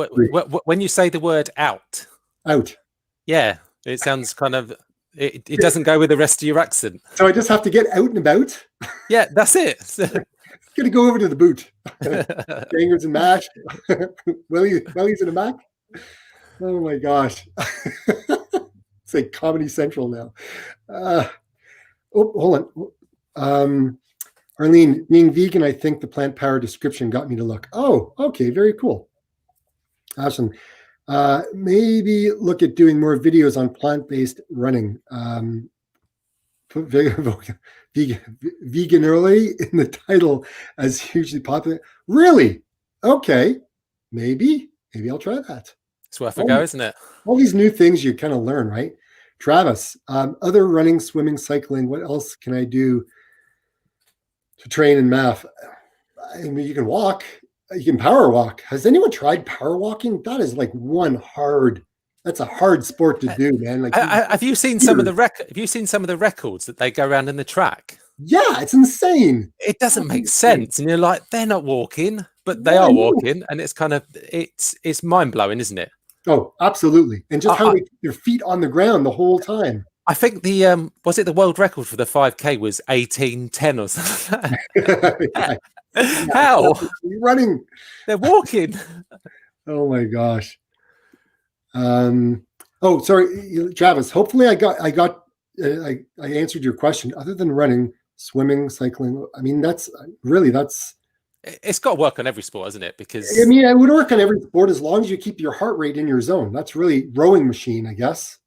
When you say the word out. Out. Yeah, it sounds kind of. It doesn't go with the rest of your accent. So I just have to get out and about. Yeah, that's it. Gonna go over to the boot. Bangers and mash. Willie's in the back. Oh my gosh. It's like Comedy Central now. Hold on. Arlene, being vegan, I think the plant power description got me to look. Oh, okay, very cool. Awesome. Maybe look at doing more videos on plant-based running. Put vegan early in the title as hugely popular. Really? Okay. Maybe I'll try that. It's worth a go, isn't it? All these new things you kind of learn, right? Travis, other running, swimming, cycling, what else can I do to train in MAF? I mean, you can walk. You can power walk. Has anyone tried power walking? That is like that's a hard sport to do, man. Like, have you seen some of the records that they go around in the track? Yeah, it's insane. It doesn't make sense, and you're like, they're not walking, but they are walking, and it's kind of it's mind blowing, isn't it? Oh, absolutely. And just how they keep their feet on the ground the whole time. I think the world record for the 5K was 18:10 or something. How? Running. They're walking. Oh my gosh. Oh, sorry, Travis. Hopefully I answered your question. Other than running, swimming, cycling. I mean, that's It's got to work on every sport, isn't it? I Because mean, it would work on every sport as long as you keep your heart rate in your zone. That's really rowing machine, I guess.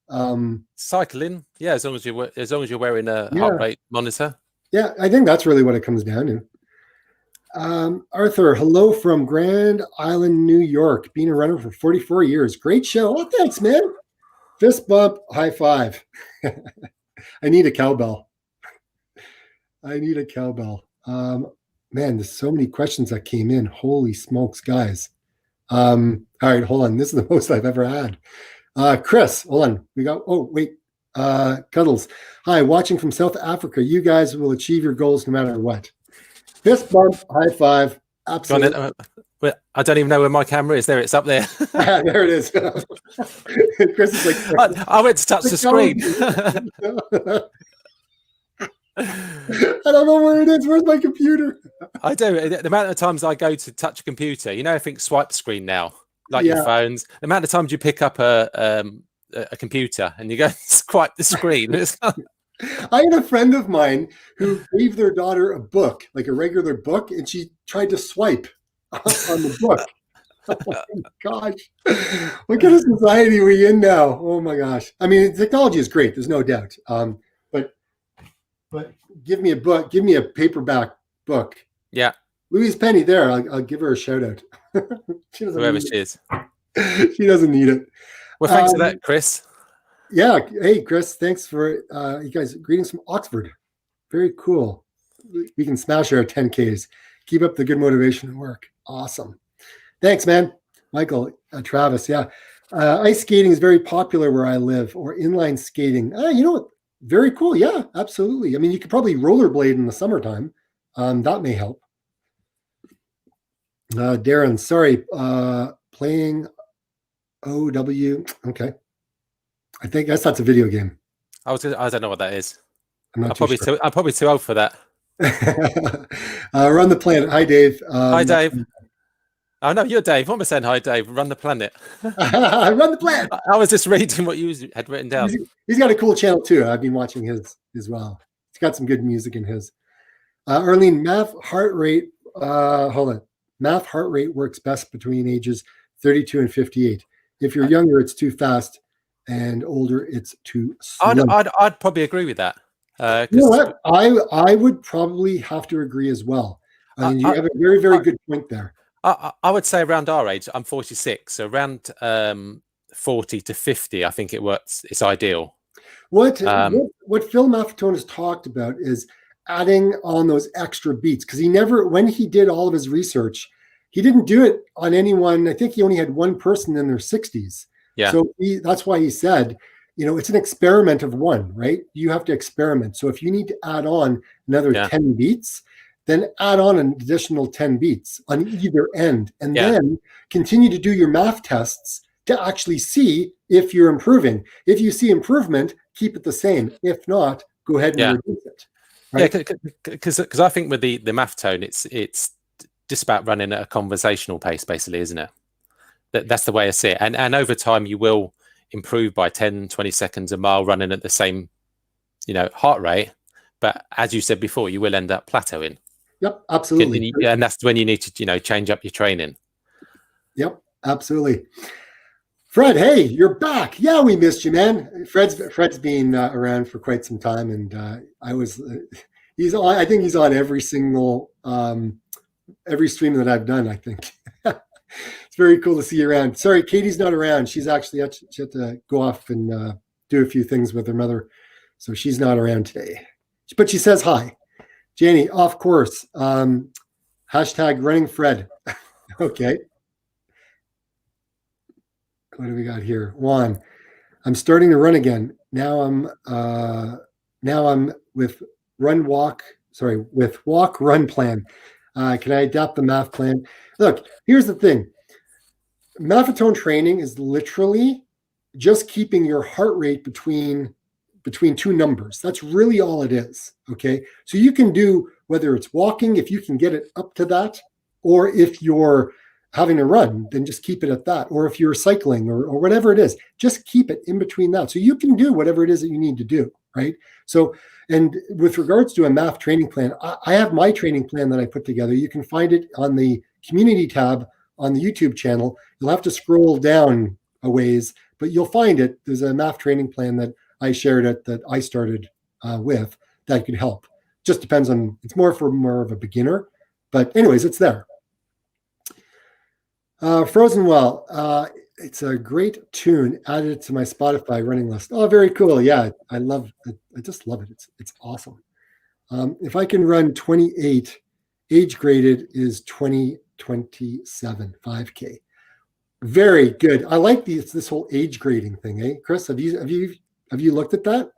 cycling, yeah, as long as you're wearing a heart Yeah, rate monitor. yeah, I think that's really what it comes down to. Arthur, hello from Grand Island, New York. Being a runner for 44 years. Great show. Oh, thanks, man. Fist bump, high five. I need a cowbell. I need a cowbell. Man, there's so many questions that came in. Holy smokes, guys. All right, hold on. This is the most I've ever had. Chris, hold on. Cuddles. Hi, watching from South Africa. You guys will achieve your goals no matter what. Fist bump, high five. Absolutely. I don't even know where my camera is. There, it's up there. There it is. Chris is like, I went to touch the screen. I don't know where it is. Where's my computer? I do. The amount of times I go to touch a computer, everything's swipe screen now, like your phones. The amount of times you pick up a computer and you go swipe the screen. I had a friend of mine who gave their daughter a book, like a regular book, and she tried to swipe on the book. Oh my gosh. What kind of society are we in now? Oh my gosh. I mean, technology is great. There's no doubt. But give me a book. Give me a paperback book. Yeah. Louise Penny there. I'll give her a shout out. Whoever she is. She doesn't need it. Well, thanks for that, Chris. Yeah. Hey, Chris, thanks for you guys. Greetings from Oxford. Very cool. We can smash our 10Ks. Keep up the good motivation and work. Awesome. Thanks, man. Michael, Travis. Yeah. Ice skating is very popular where I live, or inline skating. You know what? Very cool. Yeah, absolutely. I mean, you could probably rollerblade in the summertime. That may help. Darren, sorry. Playing OW. Okay. I guess that's a video game. I don't know what that is. I'm probably too old for that. Run the planet. Hi, Dave. Hi, Dave. Oh no, you're Dave. What am I saying? Hi, Dave. Run the planet. Run the planet. I was just reading what you had written down. He's got a cool channel too. I've been watching his as well. He's got some good music in his. Arlene, MAF heart rate. Hold on. MAF heart rate works best between ages 32 and 58. If you're younger, it's too fast, and older, it's too slow. I'd probably agree with that. You know what? I would probably have to agree as well. I mean, you have a very, very good point there. I would say around our age, I'm 46, so around 40 to 50, I think it works. It's ideal. What Phil Maffetone has talked about is adding on those extra beats, because when he did all of his research, he didn't do it on anyone. I think he only had one person in their 60s. Yeah. So that's why he said, it's an experiment of one, right? You have to experiment. So if you need to add on another 10 beats, then add on an additional 10 beats on either end, and then continue to do your MAF tests to actually see if you're improving. If you see improvement, keep it the same. If not, go ahead and reduce it. Right? Yeah, because I think with the Maffetone, it's just about running at a conversational pace, basically, isn't it? That's the way I see it. And over time, you will improve by 10, 20 seconds a mile running at the same, heart rate. But as you said before, you will end up plateauing. Yep, absolutely. And that's when you need to, change up your training. Yep, absolutely. Fred, hey, you're back. Yeah, we missed you, man. Fred's been around for quite some time, and he's on. I think he's on every single every stream that I've done. I think it's very cool to see you around. Sorry, Katie's not around. She's actually she had to go off and do a few things with her mother, so she's not around today. But she says hi. Janie, off course. Hashtag running Fred. Okay. What do we got here? Juan, I'm starting to run again. Now I'm with walk run plan. Can I adapt the MAF plan? Look, here's the thing. Maffetone training is literally just keeping your heart rate between two numbers. That's really all it is. Okay. So you can do, whether it's walking, if you can get it up to that, or if you're having to run, then just keep it at that. Or if you're cycling or whatever it is, just keep it in between that. So you can do whatever it is that you need to do. right? So, and with regards to a MAF training plan, I have my training plan that I put together. You can find it on the community tab on the YouTube channel. You'll have to scroll down a ways, but you'll find it. There's a MAF training plan that I shared it that I started with that could help. Just depends on, it's more of a beginner, but anyways, it's there. Frozen Well, it's a great tune. Added to my Spotify running list. Oh, very cool. Yeah, I love it. I just love it. It's awesome. If I can run 28, age graded is 2027 5K. Very good. I like this whole age grading thing, eh? Chris, have you looked at that?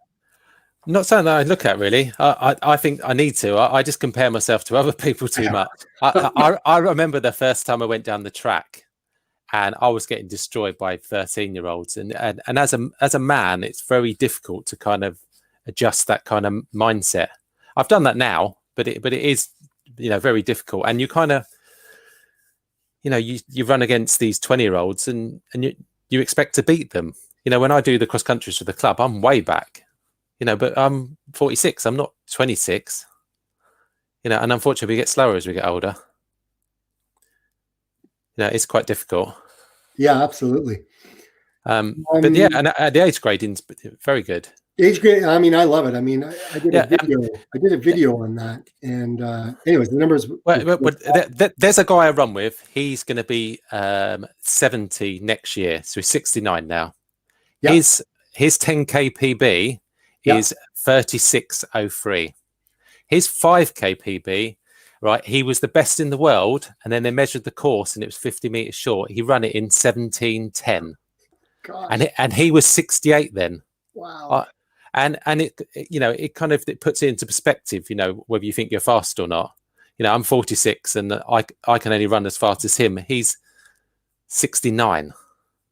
Not something that I look at really. I think I need to. I just compare myself to other people too much. I remember the first time I went down the track, and I was getting destroyed by 13-year-olds. And as a man, it's very difficult to kind of adjust that kind of mindset. I've done that now, but it is, very difficult. And you kind of, you run against these 20-year-olds and you expect to beat them. When I do the cross countries for the club, I'm way back. But I'm 46. I'm not 26. And unfortunately, we get slower as we get older. It's quite difficult. Yeah, absolutely. But yeah, and the age grading's very good. Age grade. I mean, I love it. I mean, I did a video on that. And anyways, the numbers. There's a guy I run with. He's going to be 70 next year, so he's 69 now. Yeah. His 10K PB is 36:03. His 5K PB, right? He was the best in the world, and then they measured the course, and it was 50 meters short. He ran it in 17:10, and he was 68 then. Wow. And it kind of puts it into perspective, whether you think you're fast or not. I'm 46, and I can only run as fast as him. He's 69.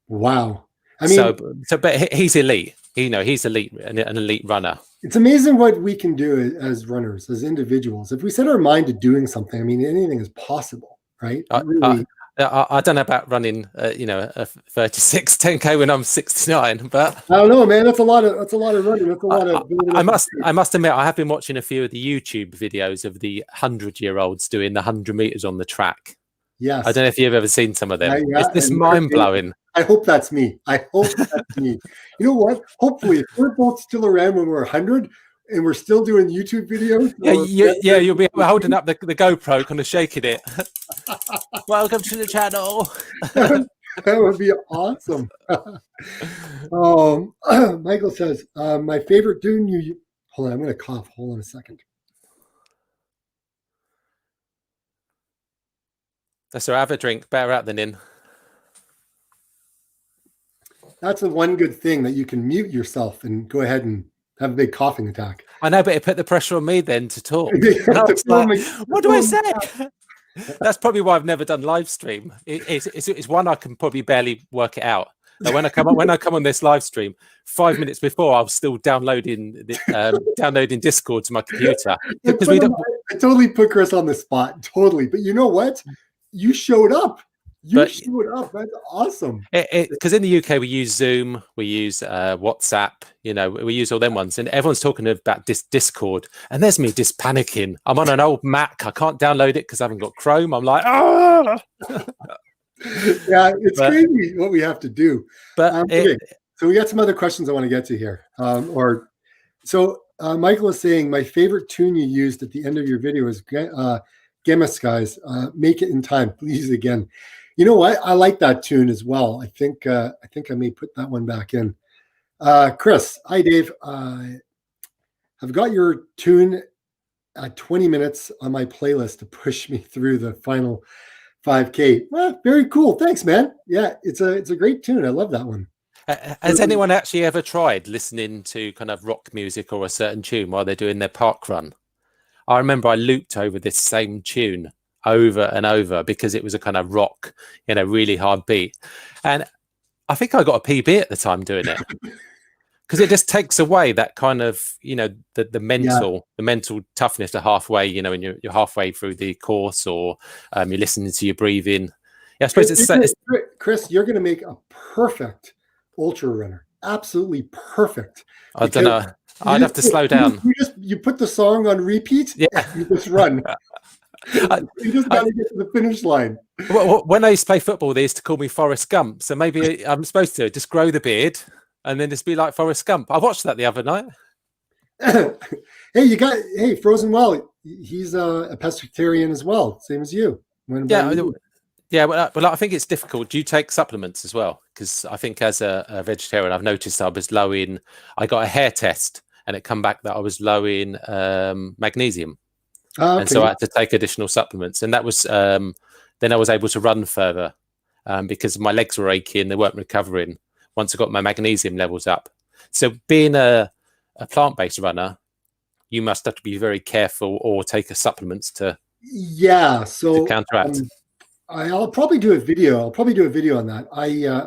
Wow. I mean, but he's elite. He's elite, an elite runner. It's amazing what we can do as runners, as individuals. If we set our mind to doing something, I mean, anything is possible, right? I don't know about running, a 36 10K when I'm 69, but I don't know, man. That's a lot of running. That's a lot of. I must admit, I have been watching a few of the YouTube videos of the 100-year-olds doing the 100 meters on the track. Yes. I don't know if you've ever seen some of them. It's mind blowing. I hope that's me. You know what? Hopefully, if we're both still around when we're 100 and we're still doing YouTube videos. You'll be holding up the GoPro, kind of shaking it. Welcome to the channel. That would be awesome. Michael says, my favorite tune you. Hold on, I'm going to cough. Hold on a second. So have a drink. Better out than in. That's the one good thing, that you can mute yourself and go ahead and have a big coughing attack. I know, but it put the pressure on me then to talk. What do I say? That's probably why I've never done live stream. It's one I can probably barely work it out. Now, when I come on this live stream, 5 minutes before, I was still downloading Discord to my computer. Because I totally put Chris on the spot, totally. But you know what? You showed up. Showed up. That's awesome. Because in the UK we use Zoom, we use WhatsApp. We use all them ones, and everyone's talking about Discord. And there's me just panicking. I'm on an old Mac. I can't download it because I haven't got Chrome. I'm like, ah. Yeah, it's crazy what we have to do. But okay. So we got some other questions I want to get to here. Michael is saying, my favorite tune you used at the end of your video is Gemis, guys. Make it in time, please. Again. You know what? I like that tune as well. I think I may put that one back in. Chris, hi Dave. I've got your tune at 20 minutes on my playlist to push me through the final 5K. Well, very cool. Thanks, man. Yeah, it's a great tune. I love that one. Has anyone actually ever tried listening to kind of rock music or a certain tune while they're doing their park run? I remember I looped over this same tune over and over because it was a kind of rock, really hard beat. And I think I got a PB at the time doing it because it just takes away that kind of, the mental toughness to halfway, when you're halfway through the course or you're listening to your breathing. Yeah, I suppose it's Chris, you're going to make a perfect ultra runner. Absolutely perfect. I don't know. I'd have to slow down. You put the song on repeat. Yeah. And you just run. You just got to get to the finish line. When I used to play football, they used to call me Forrest Gump. So maybe I'm supposed to just grow the beard and then just be like Forrest Gump. I watched that the other night. Hey, Frozen Wild. He's a pescatarian as well, same as you. Yeah. Well, I think it's difficult. Do you take supplements as well? Because I think as a vegetarian, I've noticed I was low in. I got a hair test, and it come back that I was low in magnesium. Okay. And so I had to take additional supplements, and that was then I was able to run further because my legs were aching, they weren't recovering once I got my magnesium levels up. So being a plant-based runner, you must have to be very careful or take a supplements to counteract. I'll probably do a video. I'll probably do a video on that.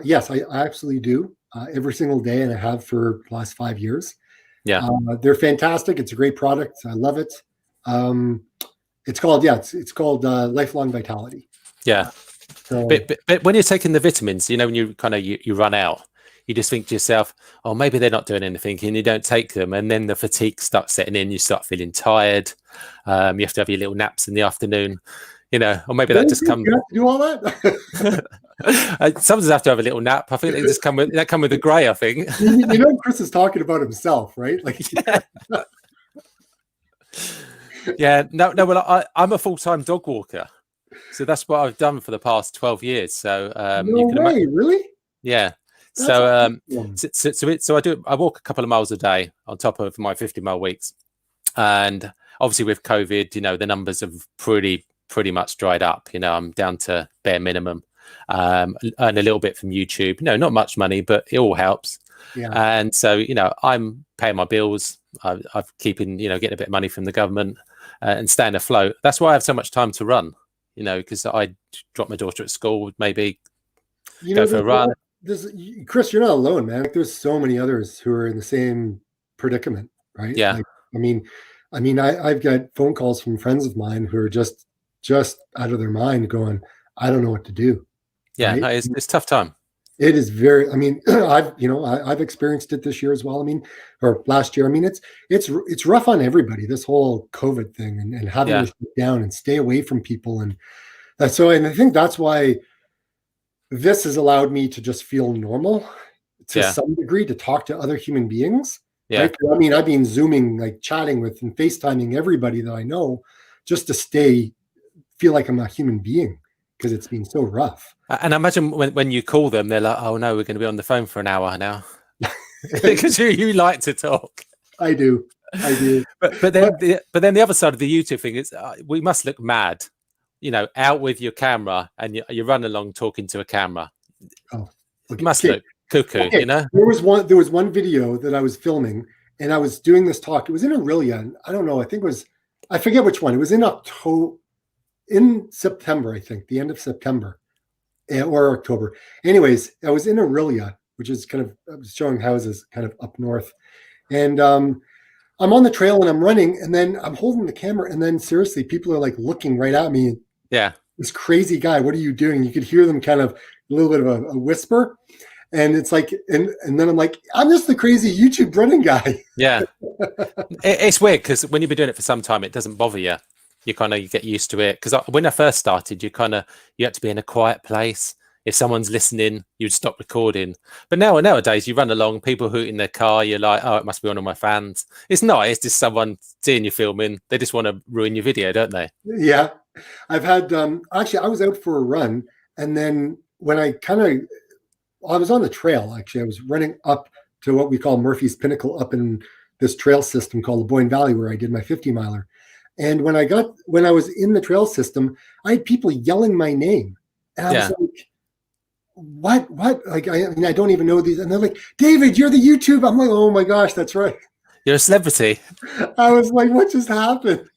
Yes, I absolutely do every single day, and I have for the last 5 years. Yeah, they're fantastic. It's a great product. I love it. It's called Lifelong Vitality. Yeah. So, but when you're taking the vitamins, when you kind of you run out, you just think to yourself, oh, maybe they're not doing anything, and you don't take them, and then the fatigue starts setting in. You start feeling tired. You have to have your little naps in the afternoon, or maybe that just comes. You have to do all that. Sometimes I have to have a little nap. I think they just come with the grey. I think. Chris is talking about himself, right? Like. Yeah. No. Well, I'm a full-time dog walker, so that's what I've done for the past 12 years. So really? Yeah. So I walk a couple of miles a day on top of my 50-mile weeks, and obviously with COVID, the numbers have pretty much dried up. I'm down to bare minimum. Earn a little bit from YouTube. Not much money, but it all helps. Yeah. And so I'm paying my bills. I've keeping getting a bit of money from the government and staying afloat. That's why I have so much time to run. Because I drop my daughter at school, maybe go for a run. Chris, you're not alone, man. There's so many others who are in the same predicament, right? Yeah. I've got phone calls from friends of mine who are just out of their mind, going, I don't know what to do. Yeah, right? No, it's a tough time. It is very. I've experienced it this year as well. Or last year. It's rough on everybody. This whole COVID thing and having to sit down and stay away from people, and I think that's why this has allowed me to just feel normal to some degree, to talk to other human beings. Yeah. Right? I've been Zooming, like chatting with and FaceTiming everybody that I know, just to feel like I'm a human being, because it's been so rough. And I imagine when you call them, they're like, oh no, we're going to be on the phone for an hour now. Because you like to talk. I do. But then the other side of the YouTube thing is we must look mad, out with your camera and you run along talking to a camera. Oh, it must look cuckoo, okay. There was one video that I was filming, and I was doing this talk. It was in Aurelia, and I don't know. I forget which one. It was in September, I think, the end of September or October. Anyways, I was in Aurelia, which is I was showing houses kind of up north, and I'm on the trail and I'm running, and then I'm holding the camera, and then seriously, people are like looking right at me. Yeah. This crazy guy, what are you doing? You could hear them kind of a little bit of a whisper. And it's like, and then I'm like, I'm just the crazy YouTube running guy. Yeah. It's weird because when you've been doing it for some time, it doesn't bother you. You get used to it. Because when I first started, you had to be in a quiet place. If someone's listening, you'd stop recording. But nowadays, you run along, people hoot in their car, you're like, oh, it must be one of my fans. It's not. It's just someone seeing you filming. They just want to ruin your video, don't they? Yeah. I've had, actually, I was out for a run. And then when I was on the trail, actually, I was running up to what we call Murphy's Pinnacle up in this trail system called the Boyne Valley, where I did my 50-miler. And when I was in the trail system, I had people yelling my name. And I was like, what? Like, I don't even know these. And they're like, David, you're the YouTube. I'm like, oh my gosh, that's right. You're a celebrity. I was like, what just happened?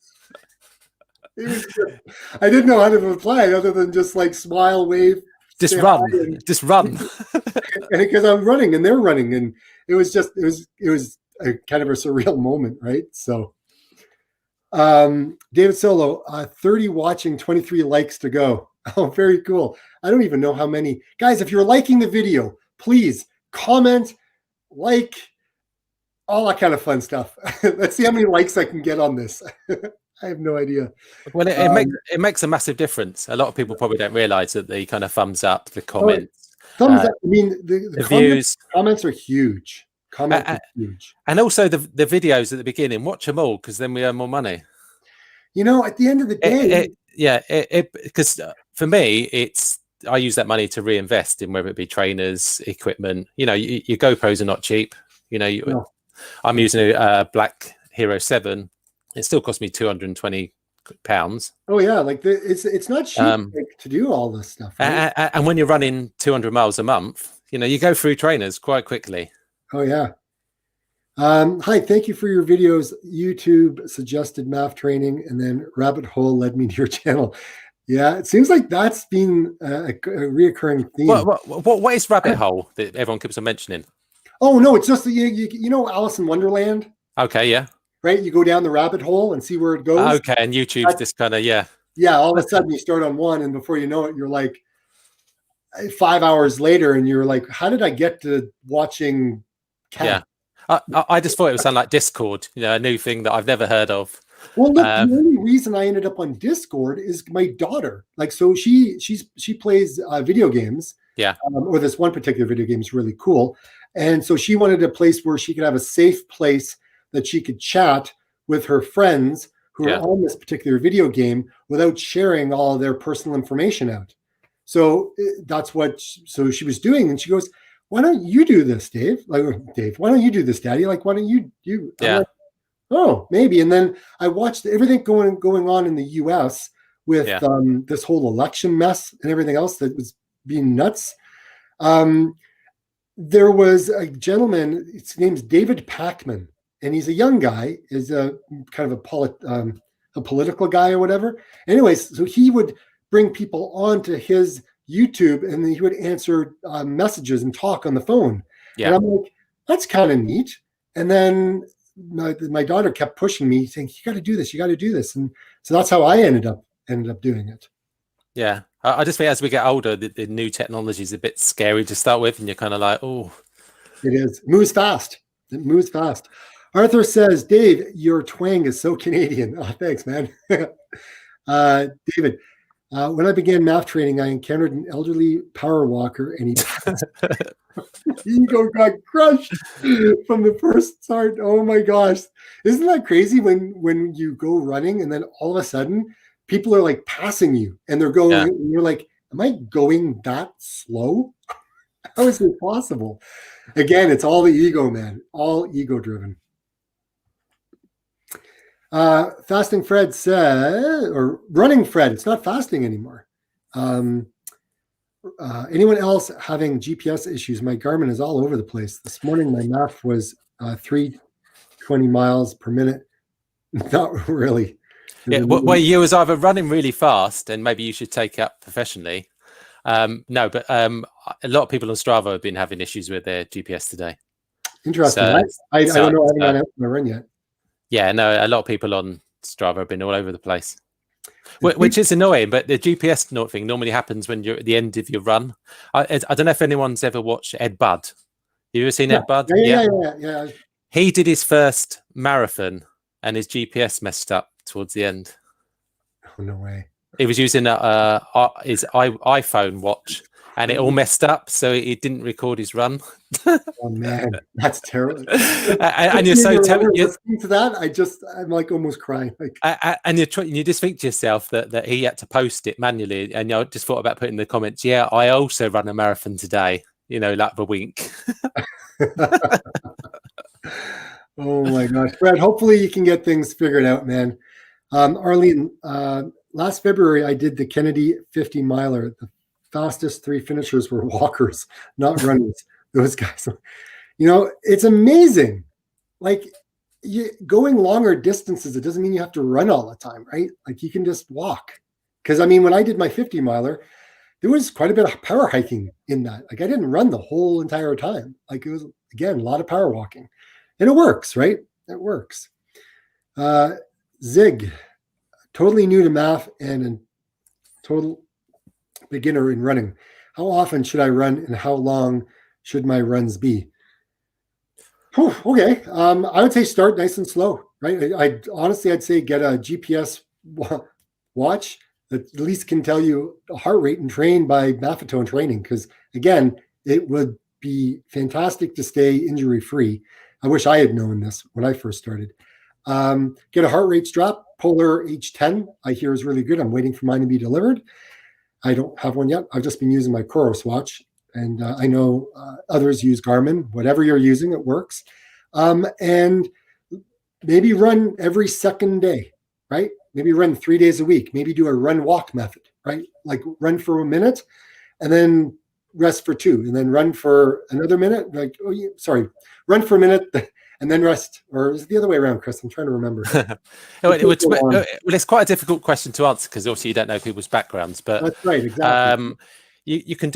I didn't know how to reply other than just like smile, wave. Just run. And because I'm running and they're running. And it was a kind of a surreal moment, right? So David Solo, 30 watching, 23 likes to go. Oh, very cool. I don't even know how many. Guys, if you're liking the video, please comment, like. all that kind of fun stuff. Let's see how many likes I can get on this. I have no idea. Well, it makes a massive difference. A lot of people probably don't realize that the kind of thumbs up, the Oh, comments, thumbs up. I mean, the views, comments are huge. Comments are huge. and also the videos at the beginning. Watch them all, because then we earn more money. You know, at the end of the day, because for me, I use that money to reinvest in, whether it be trainers, equipment. You know, your GoPros are not cheap. You know, no. I'm using a Black Hero 7. It still cost me £220. Oh yeah, like it's not cheap to do all this stuff. Right? And when you're running 200 miles a month, you know, you go through trainers quite quickly. Oh yeah. Hi, thank you for your videos. YouTube suggested MAF training, and then rabbit hole led me to your channel. Yeah, it seems like that's been a reoccurring theme. What is rabbit hole that everyone keeps on mentioning? Oh no, it's just you know Alice in Wonderland. Okay, yeah. Right, you go down the rabbit hole and see where it goes. Okay, and YouTube's this kind of yeah. All of a sudden you start on one, and before you know it, you're like 5 hours later, and you're like, how did I get to watching cat? Yeah. I just thought it would sound like Discord, you know, a new thing that I've never heard of. Well, look, the only reason I ended up on Discord is my daughter. Like, so she plays video games. Yeah. Or this one particular video game is really cool, and so she wanted a place where she could have a safe place that she could chat with her friends who are on this particular video game without sharing all of their personal information out. So that's what so she was doing, and she goes, why don't you do this, Dave? Like, Dave, why don't you do this, Daddy? Like, why don't you? Yeah. Like, oh, maybe. And then I watched everything going on in the U.S. with this whole election mess and everything else that was being nuts. There was a gentleman. His name's David Pacman, and he's a young guy. Is a kind of a political guy or whatever. Anyways, so he would bring people onto his YouTube, and then he would answer messages and talk on the phone. Yeah. And I'm like, that's kind of neat. And then my daughter kept pushing me, saying, you got to do this, you got to do this. And so that's how I ended up doing it. Yeah. I just think as we get older, the new technology is a bit scary to start with, and you're kind of like, oh. It is. It moves fast. It moves fast. Arthur says, Dave, your twang is so Canadian. Oh, thanks, man. David, when I began MAF training, I encountered an elderly power walker, and ego got crushed from the first start. Oh my gosh. Isn't that crazy when you go running and then all of a sudden people are like passing you and they're going, and you're like, am I going that slow? How is it possible? Again, it's all the ego, man. All ego driven. Fasting Fred said, or running Fred, it's not fasting anymore. Anyone else having GPS issues? My Garmin is all over the place. This morning, my MAF was 320 miles per minute. Not really. Yeah, well, you was either running really fast, and maybe you should take it up professionally. No, but a lot of people on Strava have been having issues with their GPS today. Interesting. So, I don't know. I haven't gone out on a run yet. Yeah, no, a lot of people on Strava have been all over the place, which is annoying. But the GPS thing normally happens when you're at the end of your run. I don't know if anyone's ever watched Ed Budd. You ever seen Ed Budd? Yeah. He did his first marathon, and his GPS messed up towards the end. Oh, no way. He was using his iPhone watch, and it all messed up, so he didn't record his run. Oh man, that's terrible. And you're so tempted listening to that. I'm like almost crying. Like, and you just think to yourself that he had to post it manually, and you just thought about putting in the comments, yeah, I also run a marathon today. You know, like the wink. Oh my gosh, Fred. Hopefully you can get things figured out, man. Arlene, last February I did the Kennedy 50 miler. The fastest 3 finishers were walkers, not runners. Those guys, you know, it's amazing. Like going longer distances, it doesn't mean you have to run all the time, right? Like you can just walk. Because I mean, when I did my 50 miler, there was quite a bit of power hiking in that. Like I didn't run the whole entire time. Like it was, again, a lot of power walking. And it works, right? It works. Zig, totally new to MAF and a total beginner in running. How often should I run and how long should my runs be? Whew, okay. I would say start nice and slow, right? I honestly, I'd say get a GPS watch that at least can tell you heart rate and train by Maffetone training. Because again, it would be fantastic to stay injury free. I wish I had known this when I first started. Get a heart rate strap. Polar H10, I hear, is really good. I'm waiting for mine to be delivered. I don't have one yet. I've just been using my Coros watch, and I know others use Garmin. Whatever you're using, it works. And maybe run every second day, right? Maybe run 3 days a week. Maybe do a run walk method, right? Like run for a minute and then rest for 2, and then run for another minute. Like, run for a minute and then rest. Or is it the other way around, Chris? I'm trying to remember. It's quite a difficult question to answer because obviously you don't know people's backgrounds. But that's right, exactly. You can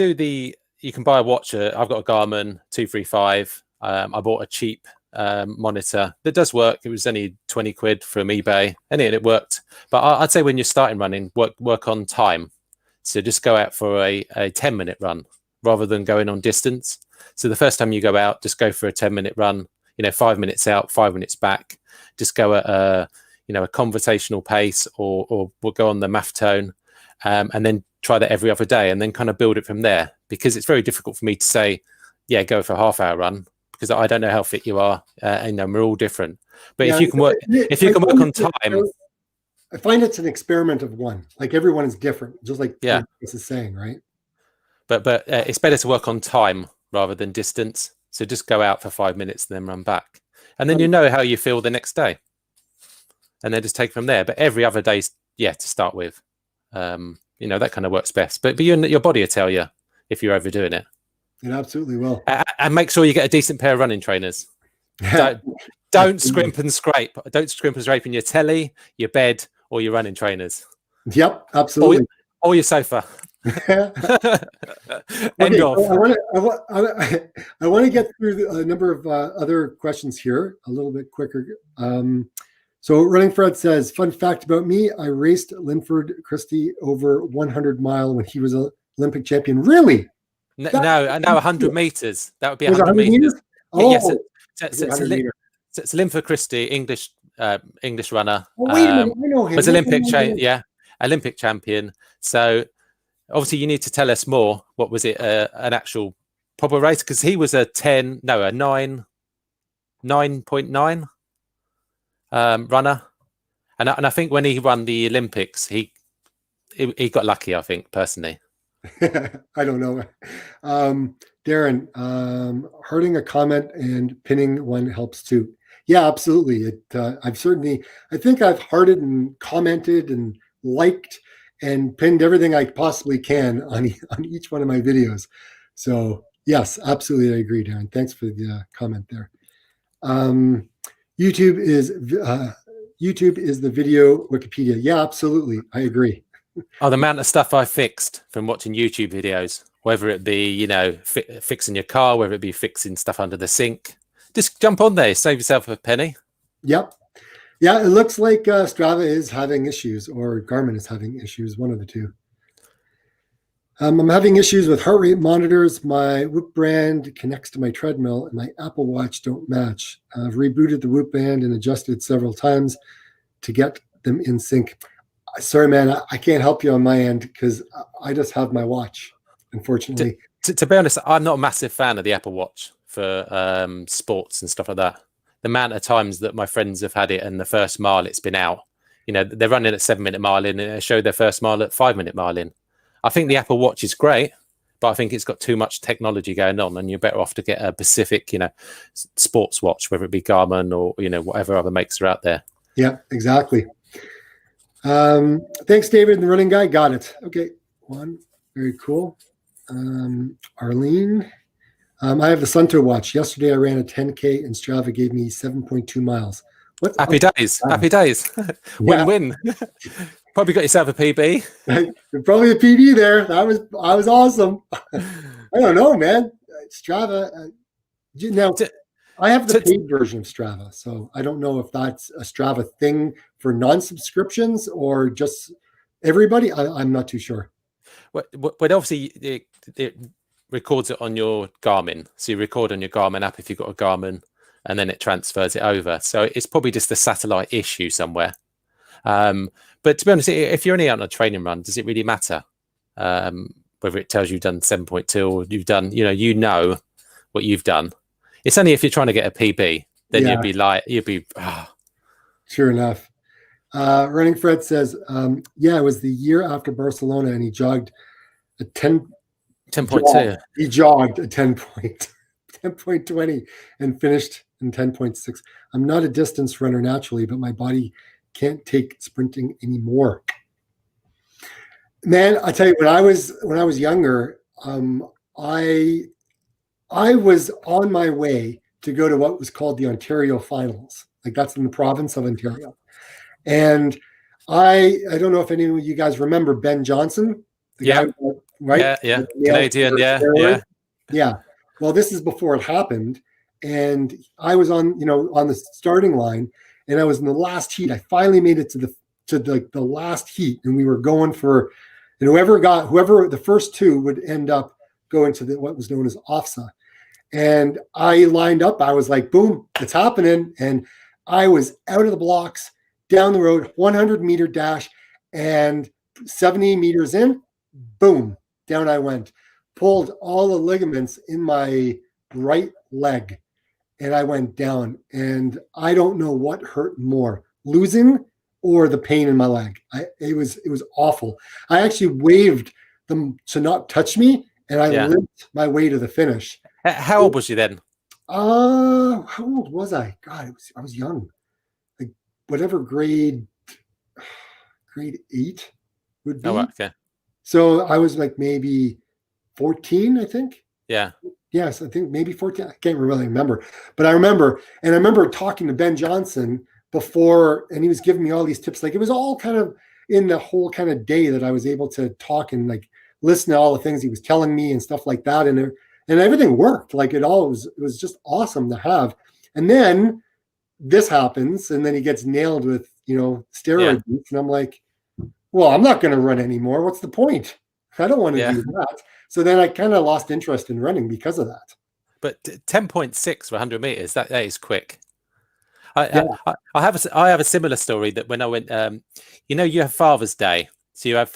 you can buy a watch. I've got a Garmin 235. I bought a cheap monitor that does work. It was only 20 quid from eBay, and it worked. But I'd say when you're starting running, work on time. So just go out for a 10-minute run rather than going on distance. So the first time you go out, just go for a 10-minute run. 5 minutes out, 5 minutes back. Just go at a conversational pace, or we'll go on the Maffetone, and then try that every other day, and then kind of build it from there. Because it's very difficult for me to say, yeah, go for a half-hour run, because I don't know how fit you are. We're all different. But if you can work on time, I find it's an experiment of one. Like everyone is different, just like yeah, this is saying, right? But it's better to work on time rather than distance. So just go out for 5 minutes and then run back, and then you know how you feel the next day, and then just take from there. But every other day, to start with, that kind of works best. But your body will tell you if you're overdoing it. It absolutely will. And make sure you get a decent pair of running trainers. Don't scrimp and scrape. Don't scrimp and scrape in your telly, your bed, or your running trainers. Yep, absolutely. Or your sofa. End off. I want to get through a number of other questions here a little bit quicker. So Running Fred says, fun fact about me, I raced Linford Christie over 100 mile when he was an Olympic champion. Really? No, 100 meters. That would be 100 meters. Oh, yes. It's Linford Christie, English runner. Oh, wait a minute, I know him. Was Olympic champion. So obviously you need to tell us more. What was it? An actual proper race? Because he was a 9.9 runner, and I think when he won the Olympics, he got lucky. I think personally. I don't know. Darren, hearting a comment and pinning one helps too. Yeah, absolutely. I think I've hearted and commented and liked and pinned everything I possibly can on each one of my videos. So yes, absolutely, I agree, Darren. Thanks for the comment there. YouTube is the video Wikipedia. Yeah, absolutely, I agree. Oh, the amount of stuff I fixed from watching YouTube videos, whether it be, fixing your car, whether it be fixing stuff under the sink, just jump on there, save yourself a penny. Yep. Yeah, it looks like Strava is having issues, or Garmin is having issues, one of the two. I'm having issues with heart rate monitors. My Whoop brand connects to my treadmill and my Apple Watch don't match. I've rebooted the Whoop band and adjusted several times to get them in sync. Sorry, man, I can't help you on my end because I just have my watch, unfortunately. To be honest, I'm not a massive fan of the Apple Watch for sports and stuff like that. The amount of times that my friends have had it and the first mile it's been out, they're running at 7-minute mile in and they show their first mile at 5-minute mile in. I think the Apple Watch is great, but I think it's got too much technology going on, and you're better off to get a specific, sports watch, whether it be Garmin or whatever other makes are out there. Yeah, exactly. Thanks, David, and the running guy. Got it. Okay, one, very cool. Arlene, I have the Sunto watch. Yesterday, I ran a 10K, and Strava gave me 7.2 miles. What? Happy days. Happy days. Win-win. Probably got yourself a PB. Probably a PB there. I was awesome. I don't know, man. Strava. Now, I have the paid version of Strava, so I don't know if that's a Strava thing for non-subscriptions or just everybody. I'm not too sure. But obviously, it records it on your Garmin. So you record on your Garmin app if you've got a Garmin. and then it transfers it over. So it's probably just a satellite issue somewhere. But to be honest, if you're only out on a training run, does it really matter? Whether it tells you've done 7.2 or you've done, you know what you've done. It's only if you're trying to get a PB, then you'd be Sure enough. Running Fred says, it was the year after Barcelona, and he jogged a 10.2. He jogged a 10.20 and finished in 10.6. I'm not a distance runner naturally, but my body can't take sprinting anymore. Man, I tell you, when I was younger, I was on my way to go to what was called the Ontario Finals. Like, that's in the province of Ontario. And I don't know if any of you guys remember Ben Johnson, the guy, right? Yeah. Canadian, yeah. Well, this is before it happened, and I was on the starting line, and I was in the last heat. I finally made it to the last heat, and we were going for, and whoever the first two would end up going to what was known as OFSA. And I lined up. I was like, boom, it's happening. And I was out of the blocks, down the road, 100-meter dash, and 70 meters in, boom, down I went. Pulled all the ligaments in my right leg, and I went down. And I don't know what hurt more, losing or the pain in my leg. It was awful. I actually waved them to not touch me, and I limped my way to the finish. How old was you then? How old was I? God, I was young. Like, whatever grade 8 would be. Oh, okay. So I was like maybe 14, I think. Yeah. Yes, I think maybe 14. I can't really remember. But I remember talking to Ben Johnson before, and he was giving me all these tips. Like, it was all kind of in the whole kind of day that I was able to talk and like listen to all the things he was telling me and stuff like that. And everything worked. Like, it was just awesome to have. And then this happens, and then he gets nailed with, steroid use. And I'm like, well, I'm not going to run anymore. What's the point? I don't want to do that. So then I kind of lost interest in running because of that. But 10.6 for 100 meters, that is quick. I have a similar story that when I went, you have Father's Day. So you have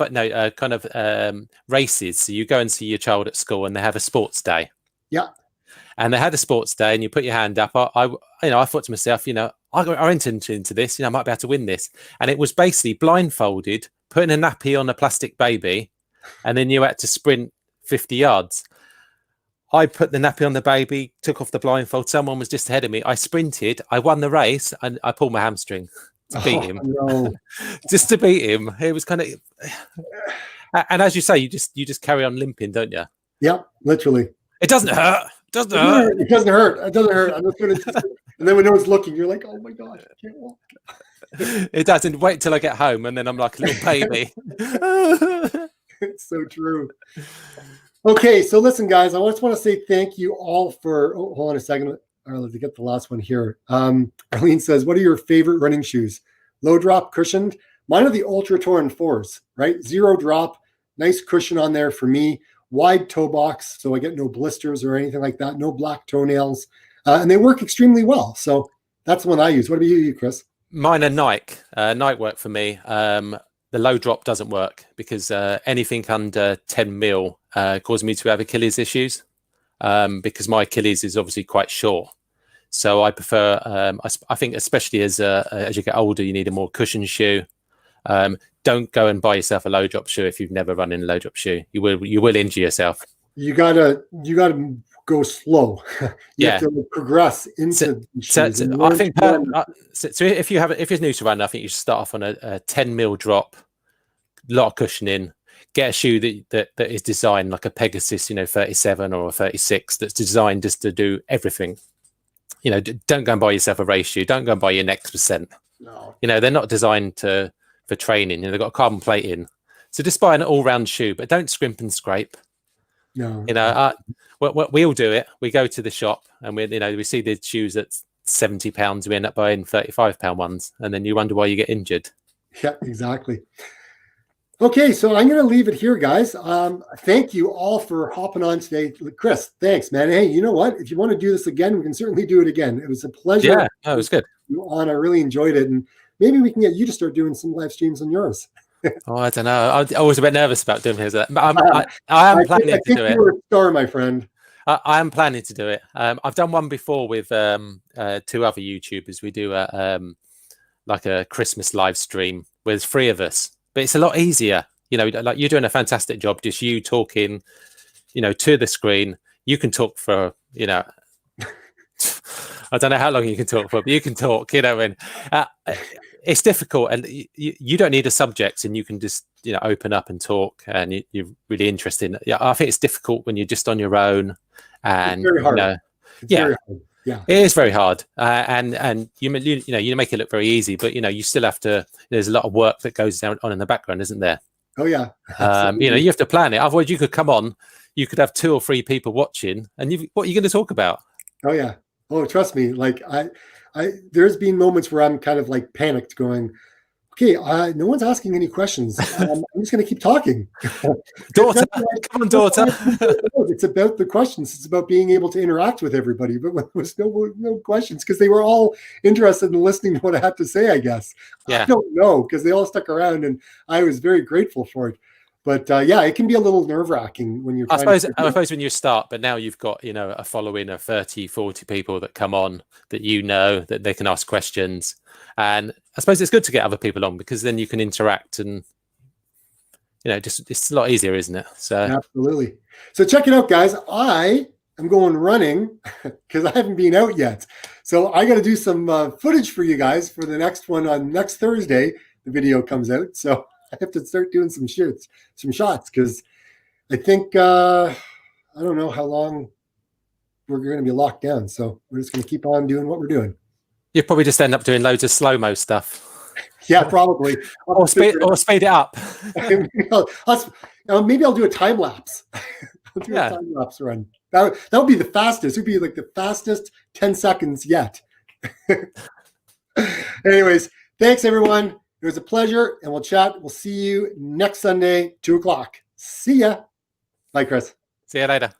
races. So you go and see your child at school, and they have a sports day. Yeah. And they had a sports day, and you put your hand up. I thought to myself, I entered into this. I might be able to win this. And it was basically blindfolded, putting a nappy on a plastic baby, and then you had to sprint 50 yards. I put the nappy on the baby, took off the blindfold. Someone was just ahead of me. I sprinted. I won the race, and I pulled my hamstring to beat him. No. Just to beat him. It was kind of, and as you say, you just carry on limping, don't you? Yeah, literally. It doesn't hurt. It doesn't hurt. It doesn't hurt. It doesn't hurt. I'm just going to. And then when no one's looking, you're like, oh my gosh, I can't walk. It doesn't. Wait till I get home, and then I'm like a little baby. It's so true. Okay, so listen, guys, I just want to say thank you all for. Oh, hold on a second. I'll get the last one here. Arlene says, "What are your favorite running shoes? Low drop, cushioned. Mine are the Ultra Torn 4s. Right, 0 drop, nice cushion on there for me. Wide toe box, so I get no blisters or anything like that. No black toenails, and they work extremely well. So that's the one I use. What about you, Chris? Mine are Nike. Nike work for me. The low drop doesn't work because anything under 10 mil causes me to have Achilles issues because my Achilles is obviously quite short. So I prefer, I think especially as you get older, you need a more cushioned shoe. Don't go and buy yourself a low drop shoe if you've never run in a low drop shoe. You will injure yourself. You gotta go slow. You have to progress into shoes. I think so if you're new to run, I think you should start off on a 10 mil drop, a lot of cushioning. Get a shoe that is designed like a Pegasus, 37 or a 36, that's designed just to do everything. Don't go and buy yourself a race shoe. Don't go and buy your Next Percent. No. They're not designed for training. They've got carbon plate in. So just buy an all-round shoe, but don't scrimp and scrape. No. We all do it. We go to the shop and we see the shoes at £70. We end up buying £35 ones, and then you wonder why you get injured. Yeah, exactly. Okay, so I'm going to leave it here, guys. Thank you all for hopping on today. Chris, thanks, man. Hey, you know what? If you want to do this again, we can certainly do it again. It was a pleasure. Yeah, no, it was good. You on. I really enjoyed it. And maybe we can get you to start doing some live streams on yours. Oh, I don't know. I was a bit nervous about doing his, but I am planning to do it. You're a star, my friend. I am planning to do it. I've done one before with 2 other YouTubers. We do like a Christmas live stream with 3 of us, but it's a lot easier. You know, like you're doing a fantastic job. Just you talking, you know, to the screen. You can talk for, you know, I don't know how long you can talk for, but you can talk. You know, and it's difficult, and you don't need a subject, and you can just, you know, open up and talk, and you're really interested. Yeah, I think it's difficult when you're just on your own, and it's very hard. You know, very hard. Yeah, it is very hard, and you know, you make it look very easy, but you know, you still have to. There's a lot of work that goes on in the background, isn't there? Oh yeah. You know, you have to plan it. Otherwise, you could come on, you could have 2 or 3 people watching, and what are you going to talk about? Oh yeah. Oh, trust me. Like there's been moments where I'm kind of like panicked, going, okay, no one's asking any questions. I'm just going to keep talking. Daughter, come on, daughter. It's about the questions. It's about being able to interact with everybody. But there was no questions because they were all interested in listening to what I had to say, I guess. Yeah. I don't know, because they all stuck around, and I was very grateful for it. But yeah, it can be a little nerve-wracking when you're I suppose when you start, but now you've got, you know, a following of 30, 40 people that come on that, you know, that they can ask questions. And I suppose it's good to get other people on, because then you can interact, and, you know, it's a lot easier, isn't it? So absolutely. So check it out, guys. I am going running because I haven't been out yet. So I got to do some footage for you guys for the next one on next Thursday. The video comes out. So I have to start doing some shots, because I think, I don't know how long we're going to be locked down. So we're just going to keep on doing what we're doing. You'll probably just end up doing loads of slow-mo stuff. Yeah, probably. or speed it up. Maybe I'll do a time lapse. I'll do a time lapse run. That would be the fastest. It would be like the fastest 10 seconds yet. Anyways, thanks everyone. It was a pleasure, and we'll chat. We'll see you next Sunday, 2:00. See ya. Bye, Chris. See you later.